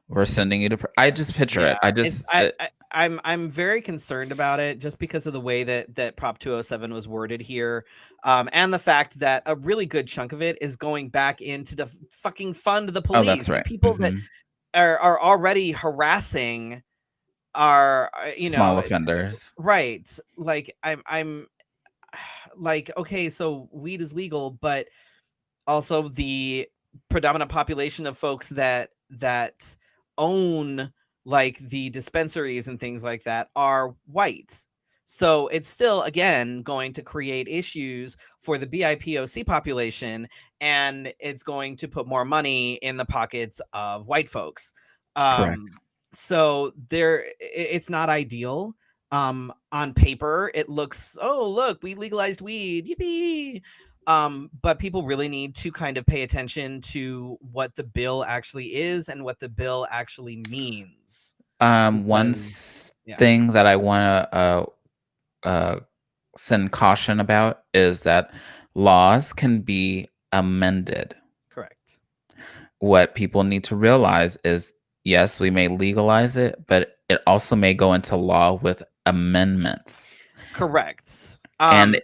we're sending you to. I just picture it. I'm very concerned about it just because of the way that Prop 207 was worded here, and the fact that a really good chunk of it is going back into the fucking fund the police. Oh, that's right. The people that are already harassing are small offenders, right? Like I'm like, okay, so weed is legal, but also the predominant population of folks that own like the dispensaries and things like that are white. So it's still, again, going to create issues for the BIPOC population, and it's going to put more money in the pockets of white folks. Correct. So it's not ideal. On paper, it looks, oh, look, we legalized weed. Yippee. But people really need to kind of pay attention to what the bill actually is and what the bill actually means. One thing that I want to send caution about is that laws can be amended. Correct. What people need to realize is, yes, we may legalize it, but it also may go into law with amendments. Correct. And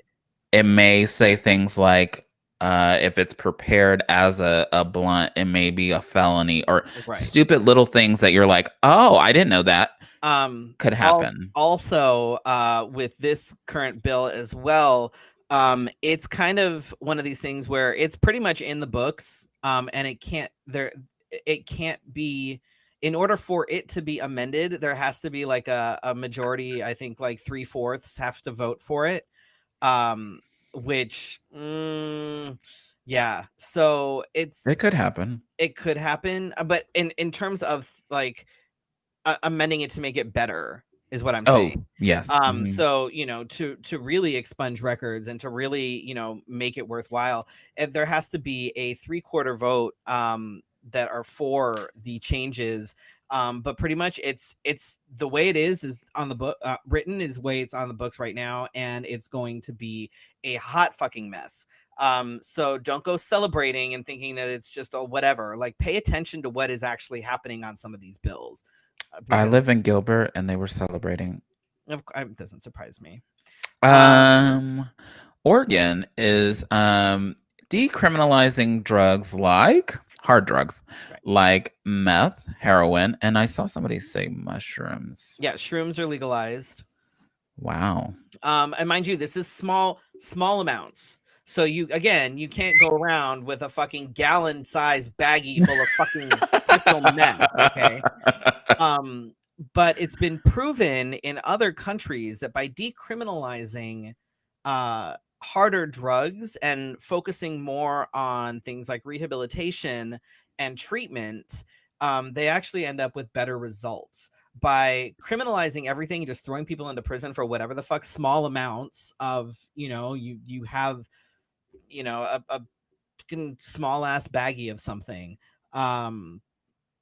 it may say things like, if it's prepared as a blunt, it may be a felony, or stupid little things that you're like, oh, I didn't know that could happen. Also, with this current bill as well, it's kind of one of these things where it's pretty much in the books, and it can't be, in order for it to be amended, there has to be like a majority. I think like 3/4 have to vote for it. Which, so it could happen. It could happen, but in terms of like amending it to make it better is what I'm saying. Yes. So, to really expunge records and to really, make it worthwhile, there has to be a 3/4 vote, that are for the changes. But pretty much it's the way it is on the book, written is the way it's on the books right now, and it's going to be a hot fucking mess. So don't go celebrating and thinking that it's just a whatever. Like, pay attention to what is actually happening on some of these bills. I live in Gilbert, and they were celebrating. It doesn't surprise me. Oregon is decriminalizing drugs like hard drugs, like meth, heroin, and I saw somebody say mushrooms. Yeah, shrooms are legalized. Wow. And mind you, this is small amounts. So you can't go around with a fucking gallon-sized baggie full of fucking crystal meth, okay? But it's been proven in other countries that by decriminalizing harder drugs and focusing more on things like rehabilitation and treatment, they actually end up with better results. By criminalizing everything, just throwing people into prison for whatever the fuck small amounts of, you have, a fucking small ass baggie of something.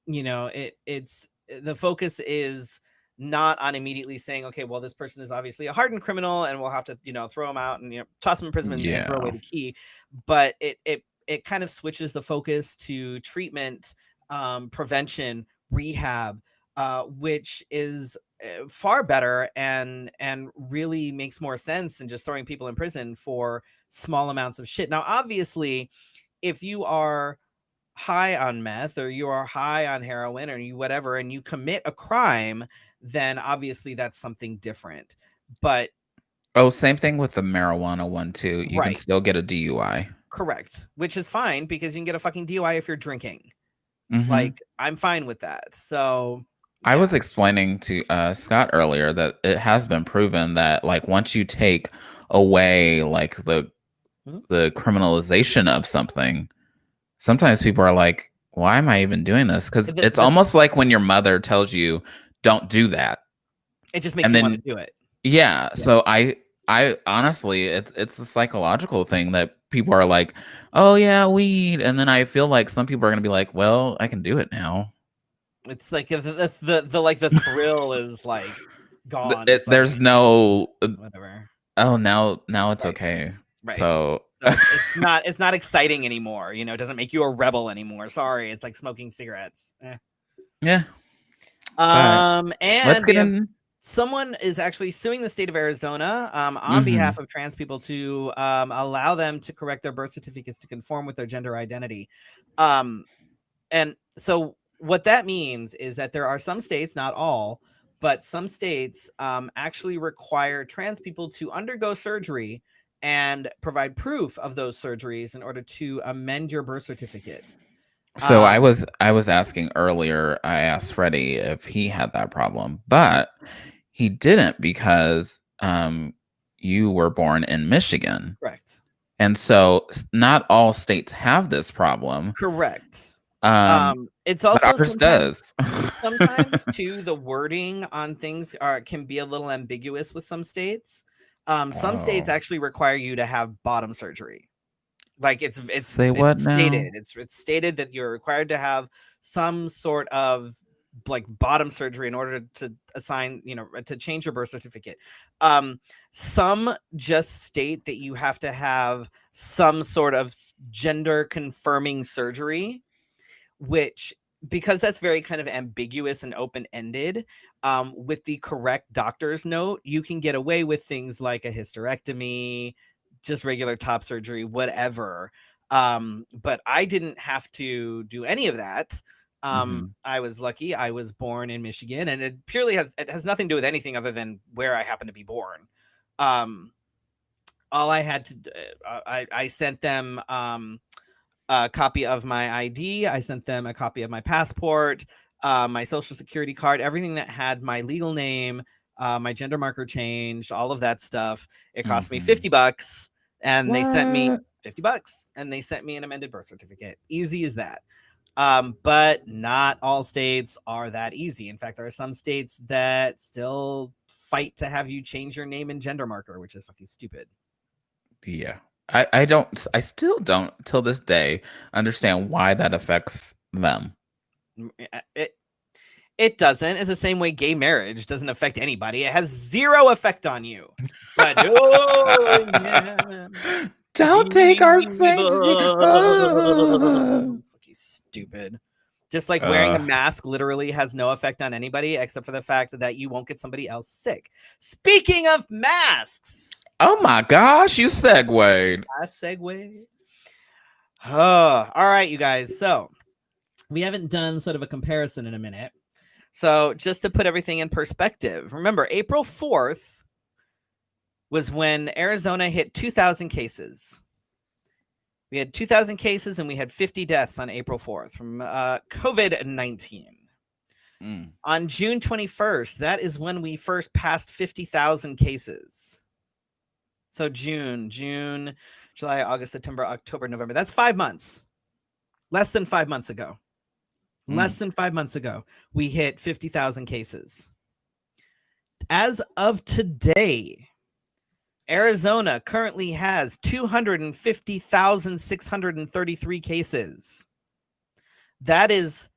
It's the focus is not on immediately saying, okay, well, this person is obviously a hardened criminal and we'll have to, throw them out and toss them in prison and throw away Yeah. the key. But it kind of switches the focus to treatment, prevention, rehab, which is far better and really makes more sense than just throwing people in prison for small amounts of shit. Now, obviously, if you are high on meth or you are high on heroin or you whatever and you commit a crime, then obviously that's something different. But Oh, same thing with the marijuana one too. You can right, still get a DUI. correct, which is fine because you can get a fucking DUI if you're drinking. Hmm. Like, I'm fine with that. So I yeah. was explaining to Scott earlier that it has been proven that like once you take away like Mhm. the criminalization of something, sometimes people are like, why am I even doing this? Because The, it's the, almost like when your mother tells you, don't do that. it just makes And you want then, to do it. yeah. Yeah. So I honestly, it's a psychological thing that people are like, oh, yeah, weed. And then I feel like some people are going to be like, well, I can do it now. It's like the thrill is like gone. It's like There's no, whatever. oh, now it's Right. okay. Right. So, So it's not exciting anymore. It doesn't make you a rebel anymore. Sorry, it's like smoking cigarettes. yeah. But let's And we get have in. someone is actually suing the state of Arizona on Hmm. behalf of trans people to allow them to correct their birth certificates to conform with their gender identity. And so what that means is that there are some states, not all, but some states actually require trans people to undergo surgery and provide proof of those surgeries in order to amend your birth certificate. So Um, I was asking earlier, I asked Freddie if he had that problem, but he didn't because you were born in Michigan. correct. And so not all states have this problem. Correct. Um, It's but also ours does. sometimes too, the wording on things can be a little ambiguous with some states. Some states Oh. actually require you to have bottom surgery. Like it's Say what now? stated. It's stated that you're required to have some sort of like bottom surgery in order to assign, to change your birth certificate. Some just state that you have to have some sort of gender confirming surgery, which, because that's very kind of ambiguous and open-ended, with the correct doctor's note, you can get away with things like a hysterectomy, just regular top surgery, whatever. But I didn't have to do any of that. Mhm. I was lucky. I was born in Michigan, and it has nothing to do with anything other than where I happen to be born. All I had to I sent them a copy of my ID. I sent them a copy of my passport, my social security card, everything that had my legal name, my gender marker changed, all of that stuff. It cost me Mhm. $50, and they sent me What? $50, and they sent me an amended birth certificate. Easy as that. But not all states are that easy. In fact, there are some states that still fight to have you change your name and gender marker, which is fucking stupid. Yeah. I still don't till this day understand why that affects them. It doesn't. It's the same way gay marriage doesn't affect anybody. It has zero effect on you. But oh yeah, Don't take our sanctity. evil. Fucking stupid. Just like wearing a Uh, mask literally has no effect on anybody except for the fact that you won't get somebody else sick. Speaking of masks, oh my gosh, you segued. I segue. All right, you guys. So we haven't done sort of a comparison in a minute. So just to put everything in perspective, remember April 4th was when Arizona hit 2,000 cases. We had 2,000 cases and we had 50 deaths on April 4th from COVID-19. Mm. On June 21st, that is when we first passed 50,000 cases. So June, July, August, September, October, November. That's 5 months. Less than 5 months ago. Less than 5 months ago, we hit 50,000 cases. As of today, Arizona currently has 250,633 cases. That is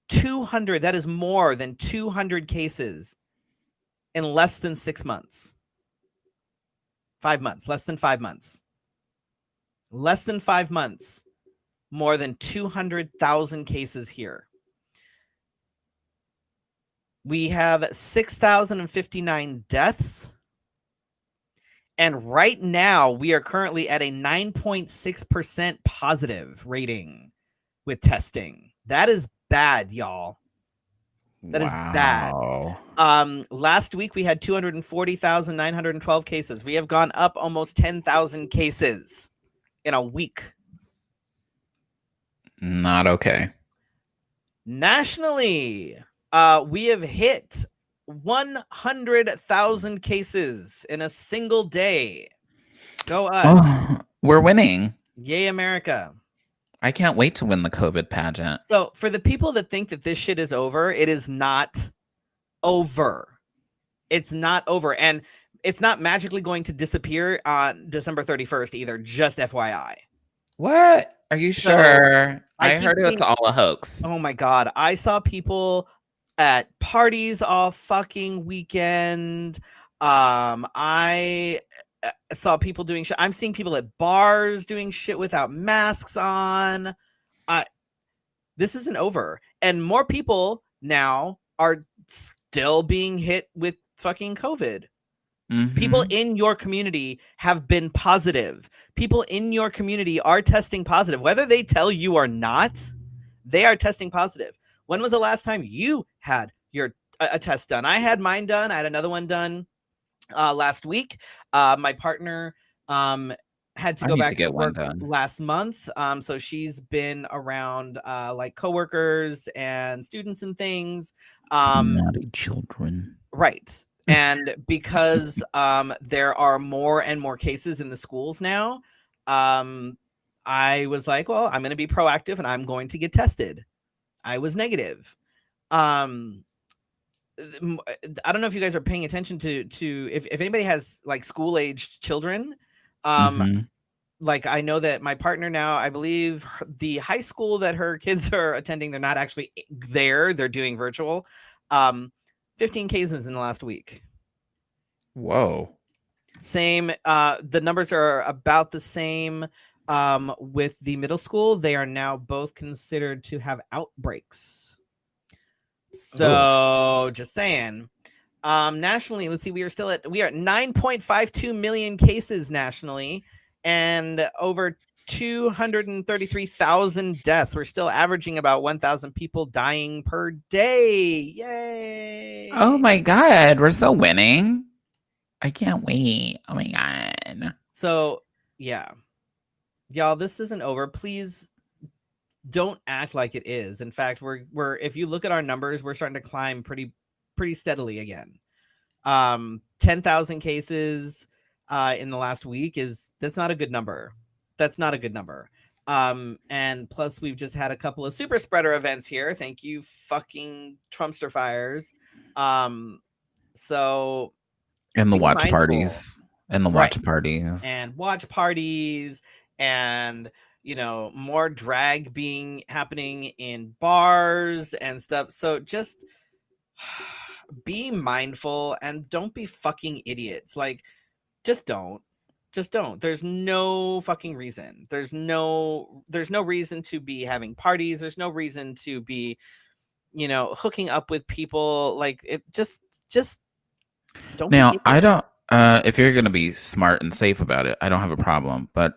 200. That is more than 200 cases in less than 6 months. 5 months, less than 5 months. Less than 5 months, more than 200,000 cases here. We have 6,059 deaths. And right now, we are currently at a 9.6% positive rating with testing. That is bad, y'all. That is bad. Last week, we had 240,912 cases. We have gone up almost 10,000 cases in a week. Not okay. Nationally, we have hit 100,000 cases in a single day. Go us. Oh, we're winning. Yay, America. I can't wait to win the COVID pageant. So for the people that think that this shit is over, it is not over. It's not over. And it's not magically going to disappear on December 31st either, just FYI. What? Are you sure? I keep heard it was seeing- all a hoax. Oh my God. I saw people at parties all fucking weekend. I saw people doing shit. I'm seeing people at bars doing shit without masks on. This isn't over. And more people now are still being hit with fucking COVID. People in your community have been positive. People in your community are testing positive. Whether they tell you or not, they are testing positive. When was the last time you had a test done? I had mine done. I had another one done last week. My partner had to go back to work last month. So she's been around like coworkers and students and things. Naughty children. Right. And because there are more and more cases in the schools now, I was like, well, I'm going to be proactive and I'm going to get tested. I was negative. I don't know if you guys are paying attention to if anybody has like school-aged children. Like I know that my partner now, I believe the high school that her kids are attending, they're not actually there. They're doing virtual. 15 cases in the last week. Whoa. Same. The numbers are about the same with the middle school. They are now both considered to have outbreaks. So just saying. Nationally, let's see, we are at 9.52 million cases nationally and over 233,000 deaths. We're still averaging about 1,000 people dying per day. Yay. Oh my God. We're still winning. I can't wait. Oh my God. So yeah, y'all, this isn't over. Please don't act like it is. In fact, we're if you look at our numbers, we're starting to climb pretty steadily again. 10,000 cases in the last week that's not a good number. That's not a good number. And plus we've just had a couple of super spreader events here. Thank you, fucking Trumpster fires. So and the watch parties. And the watch parties. And watch parties and more drag happening in bars and stuff. So just be mindful and don't be fucking idiots. Like, just don't. There's no fucking reason. There's no reason to be having parties. There's no reason to be, hooking up with people. Like, it just don't. Now, I don't. If you're going to be smart and safe about it, I don't have a problem. But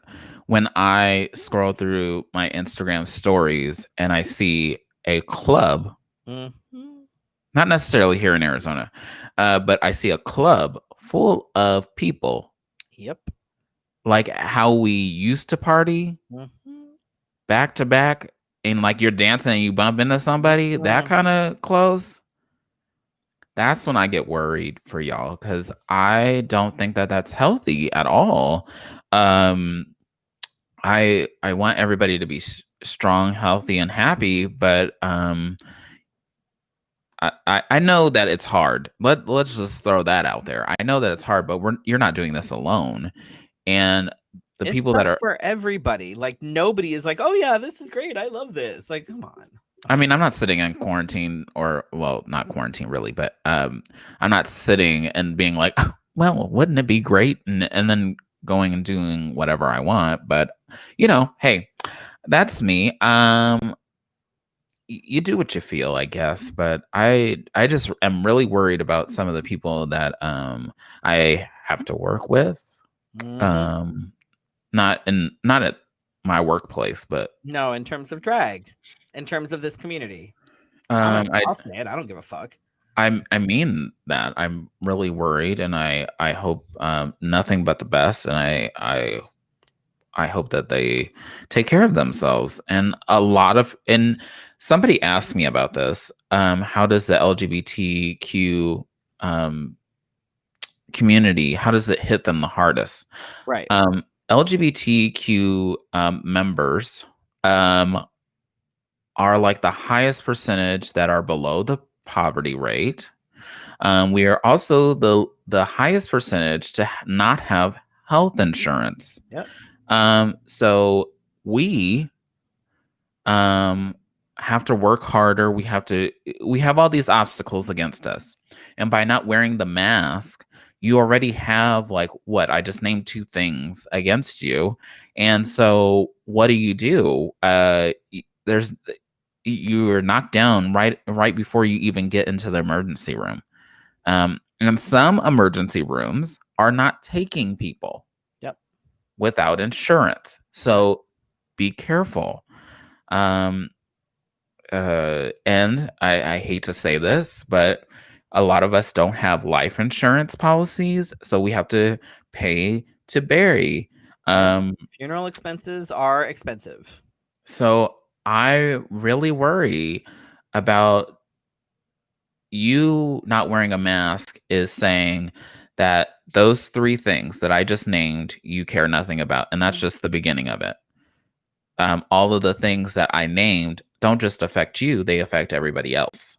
when I scroll through my Instagram stories and I see a club, not necessarily here in Arizona, but I see a club full of people. Yep. Like how we used to party back to back and like you're dancing and you bump into somebody, that kind of close. That's when I get worried for y'all, because I don't think that that's healthy at all. Um, I want everybody to be strong, healthy, and happy, but I know that it's hard. Let's just throw that out there. I know that it's hard, but you're not doing this alone, and the It people that sucks are. for everybody. Like nobody is like, oh yeah, this is great. I love this. Like, come on. I mean, I'm not sitting in quarantine, or well, not quarantine really, but I'm not sitting and being like, well, wouldn't it be great, and then going and doing whatever I want. But hey, that's me. You do what you feel, I guess, but I just am really worried about some of the people that I have to work with. Mhm. Not at my workplace, but No, in terms of drag, in terms of this community, I'll say it. I don't give a fuck. I mean that I'm really worried, and I hope nothing but the best, and I hope that they take care of themselves. And somebody asked me about this. How does the LGBTQ community, how does it hit them the hardest? Right. LGBTQ members are like the highest percentage that are below the poverty rate. We are also the highest percentage to not have health insurance. Yep. So we have to work harder. We have all these obstacles against us. And by not wearing the mask, you already have like what I just named 2 things against you. And so what do? There's you are knocked down right before you even get into the emergency room. And some emergency rooms are not taking people Yep. without insurance. So be careful. And I hate to say this, but a lot of us don't have life insurance policies, so we have to pay to bury. Funeral expenses are expensive. So I really worry about you not wearing a mask is saying that those 3 things that I just named, you care nothing about, and that's just the beginning of it. All of the things that I named don't just affect you, they affect everybody else.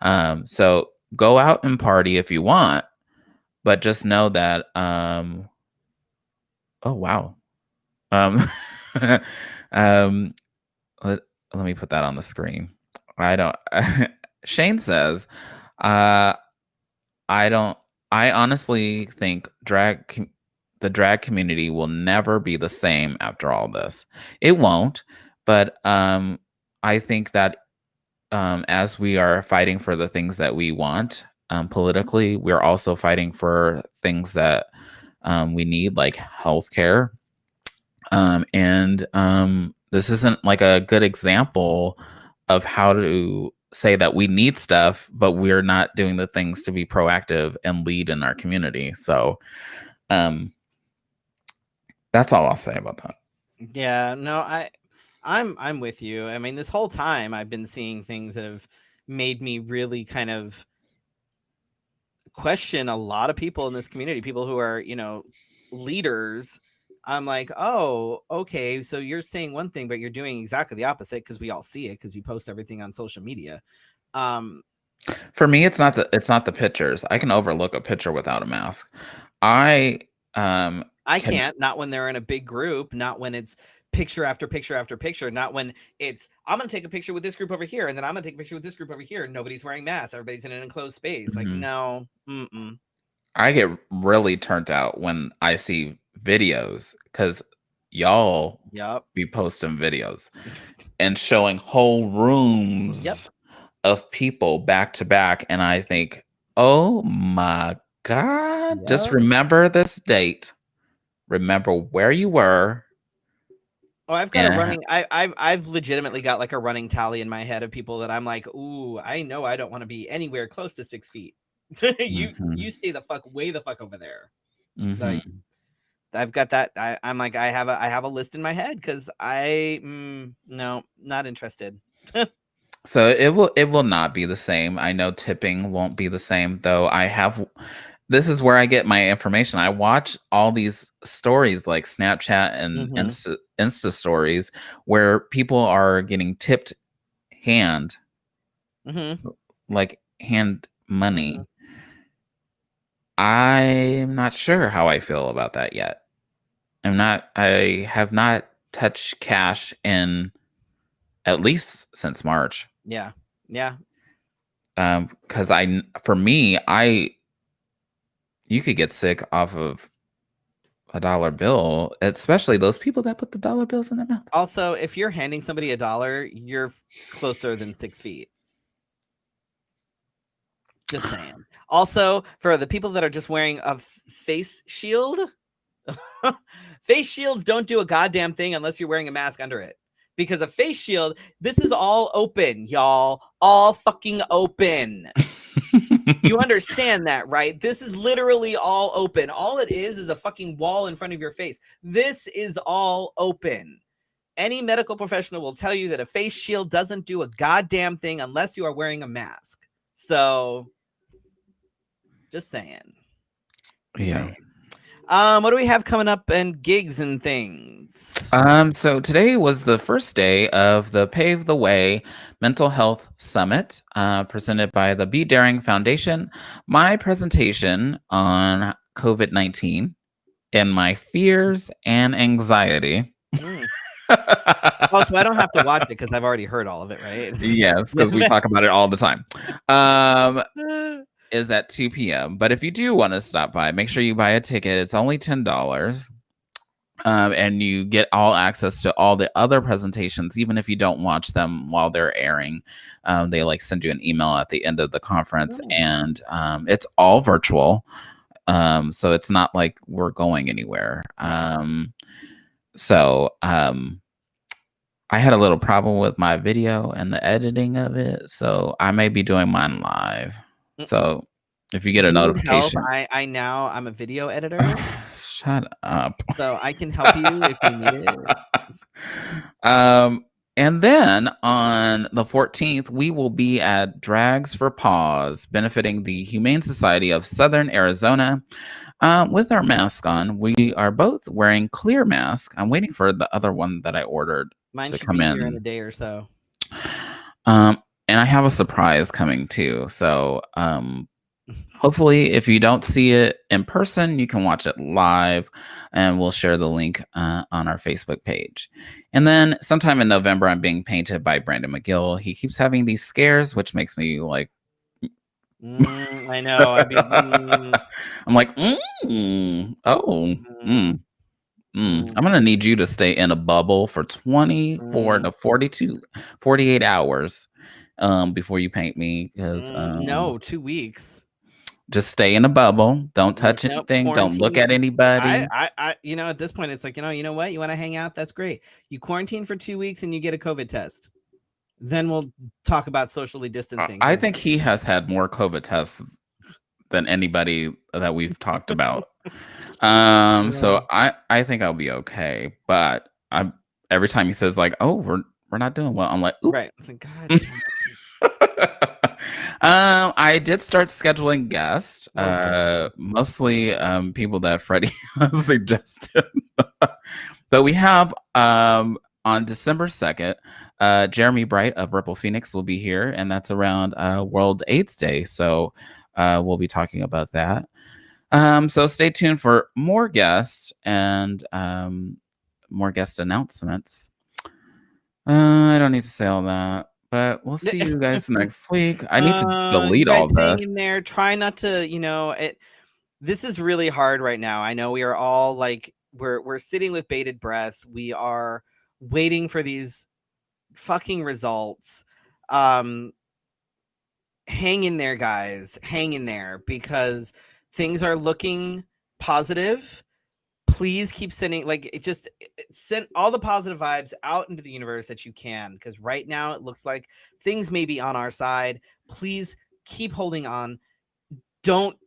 Yep. So go out and party if you want, but just know that, oh, wow. Um, let, let me put that on the screen. I don't, Shane says, I don't, I honestly think the drag community will never be the same after all this. It won't, but I think that as we are fighting for the things that we want politically, we're also fighting for things that we need, like healthcare. And this isn't like a good example of how to say that we need stuff, but we're not doing the things to be proactive and lead in our community. So that's all I'll say about that. Yeah, no, I'm with you. I mean, this whole time I've been seeing things that have made me really kind of question a lot of people in this community, people who are, leaders. I'm like, oh, okay, so you're saying one thing, but you're doing exactly the opposite because we all see it because you post everything on social media. For me, it's not the pictures. I can overlook a picture without a mask. I can't, not when they're in a big group, not when it's picture after picture after picture, not when it's I'm gonna take a picture with this group over here and then I'm gonna take a picture with this group over here and nobody's wearing masks, everybody's in an enclosed space. Like, no. I get really turned out when I see videos because y'all be posting videos and showing whole rooms of people back to back, and I think, oh my God, just remember this date. Remember where you were. Oh, I've got a running. I've legitimately got like a running tally in my head of people that I'm like, ooh, I know I don't want to be anywhere close to 6 feet. You stay the fuck way the fuck over there. Like, I've got that. I'm like, I have a list in my head because no, not interested. So it will not be the same. I know tipping won't be the same, though. This is where I get my information. I watch all these stories like Snapchat and Mm-hmm. Insta stories where people are getting tipped hand, Mm-hmm. like hand money. Mm-hmm. I'm not sure how I feel about that yet. I have not touched cash in at least since March. Yeah. Yeah. Because you could get sick off of a dollar bill, especially those people that put the dollar bills in their mouth. Also, if you're handing somebody $1, you're closer than 6 feet. Just saying. Also, for the people that are just wearing a face shield, face shields don't do a goddamn thing unless you're wearing a mask under it. Because a face shield, this is all open, y'all. All fucking open. You understand that, right? This is literally all open. All it is a fucking wall in front of your face. This is all open. Any medical professional will tell you that a face shield doesn't do a goddamn thing unless you are wearing a mask. So, just saying. Yeah. Anyway. What do we have coming up and gigs and things? So today was the first day of the Pave the Way Mental Health Summit, presented by the Be Daring Foundation. My presentation on COVID-19 and my fears and anxiety. Oh, so I don't have to watch it because I've already heard all of it, right? Yes, because we talk about it all the time. Is at 2 p.m. But if you do want to stop by, make sure you buy a ticket. It's only $10. And you get all access to all the other presentations, even if you don't watch them while they're airing. They like send you an email at the end of the conference, and it's all virtual. So it's not like we're going anywhere. So I had a little problem with my video and the editing of it, so I may be doing mine live. So if you get a notification, I'm a video editor. Shut up. So I can help you if you need it. And then on the 14th, we will be at Drags for Paws, benefiting the Humane Society of Southern Arizona. With our mask on, we are both wearing clear masks. I'm waiting for the other one that I ordered to come in. Here in a day or so. And I have a surprise coming too. So hopefully, if you don't see it in person, you can watch it live, and we'll share the link on our Facebook page. And then sometime in November, I'm being painted by Brandon McGill. He keeps having these scares, which makes me like... I know. I'm like, I'm going to need you to stay in a bubble for 24 to 48 hours before you paint me. Because no, 2 weeks. Just stay in a bubble. Don't touch anything. Don't look at anybody. At this point, it's like, you know what? You want to hang out? That's great. You quarantine for 2 weeks and you get a COVID test. Then we'll talk about socially distancing. I think he has had more COVID tests than anybody that we've talked about. So I think I'll be okay. But every time he says like, "Oh, we're not doing well," I'm like, "Oop." Right. It's like, God damn it. I did start scheduling guests, mostly people that Freddie suggested. But we have on December 2nd, Jeremy Bright of Ripple Phoenix will be here, and that's around World AIDS Day. So we'll be talking about that. So stay tuned for more guests and more guest announcements. I don't need to say all that. But we'll see you guys next week. I need to delete all this. Hang in there. Try not to, this is really hard right now. I know we are all like, we're sitting with bated breath. We are waiting for these fucking results. Hang in there, guys. Hang in there, because things are looking positive. Please keep sending, send all the positive vibes out into the universe that you can, because right now it looks like things may be on our side. Please keep holding on. Don't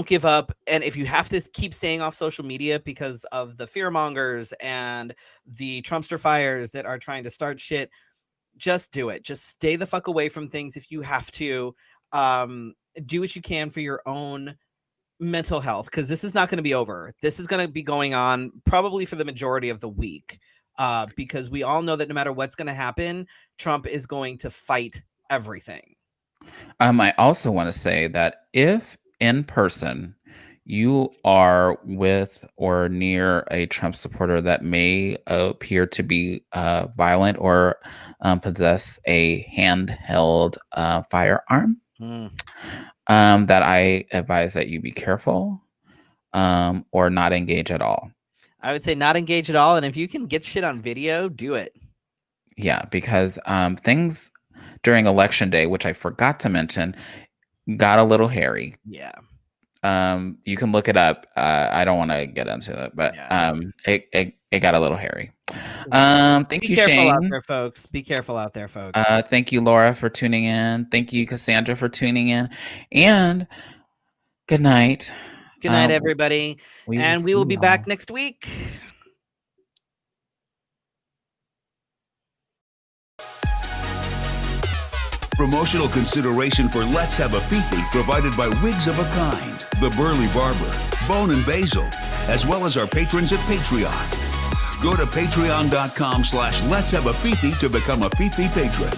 give up. And if you have to keep staying off social media because of the fear mongers and the Trumpster fires that are trying to start shit, just do it. Just stay the fuck away from things if you have to. Do what you can for your own mental health, because this is not going to be over. This is going to be going on probably for the majority of the week, because we all know that no matter what's going to happen, Trump is going to fight everything. I also want to say that if in person you are with or near a Trump supporter that may appear to be violent or possess a handheld firearm, that I advise that you be careful or not engage at all. I would say not engage at all. And if you can get shit on video, do it. Yeah, because things during election day, which I forgot to mention, got a little hairy. Yeah. You can look it up. I don't want to get into it, but it got a little hairy. Thank you, careful Shane. out there, folks. Be careful out there, folks. Thank you, Laura, for tuning in. Thank you, Cassandra, for tuning in. And good night. Good night, everybody. And we will be back next week. Promotional consideration for Let's Have a Fefe provided by Wigs of a Kind, The Burly Barber, Bone and Basil, as well as our patrons at Patreon. Go to patreon.com/Let's Have a Fefe to become a Fefe patron.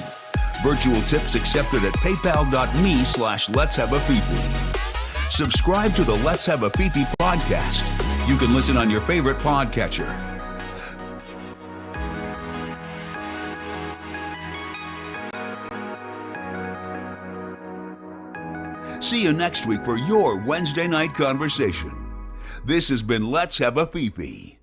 Virtual tips accepted at paypal.me/Let's Have a Fefe. Subscribe to the Let's Have a Fefe podcast. You can listen on your favorite podcatcher. See you next week for your Wednesday night conversation. This has been Let's Have a Fefe.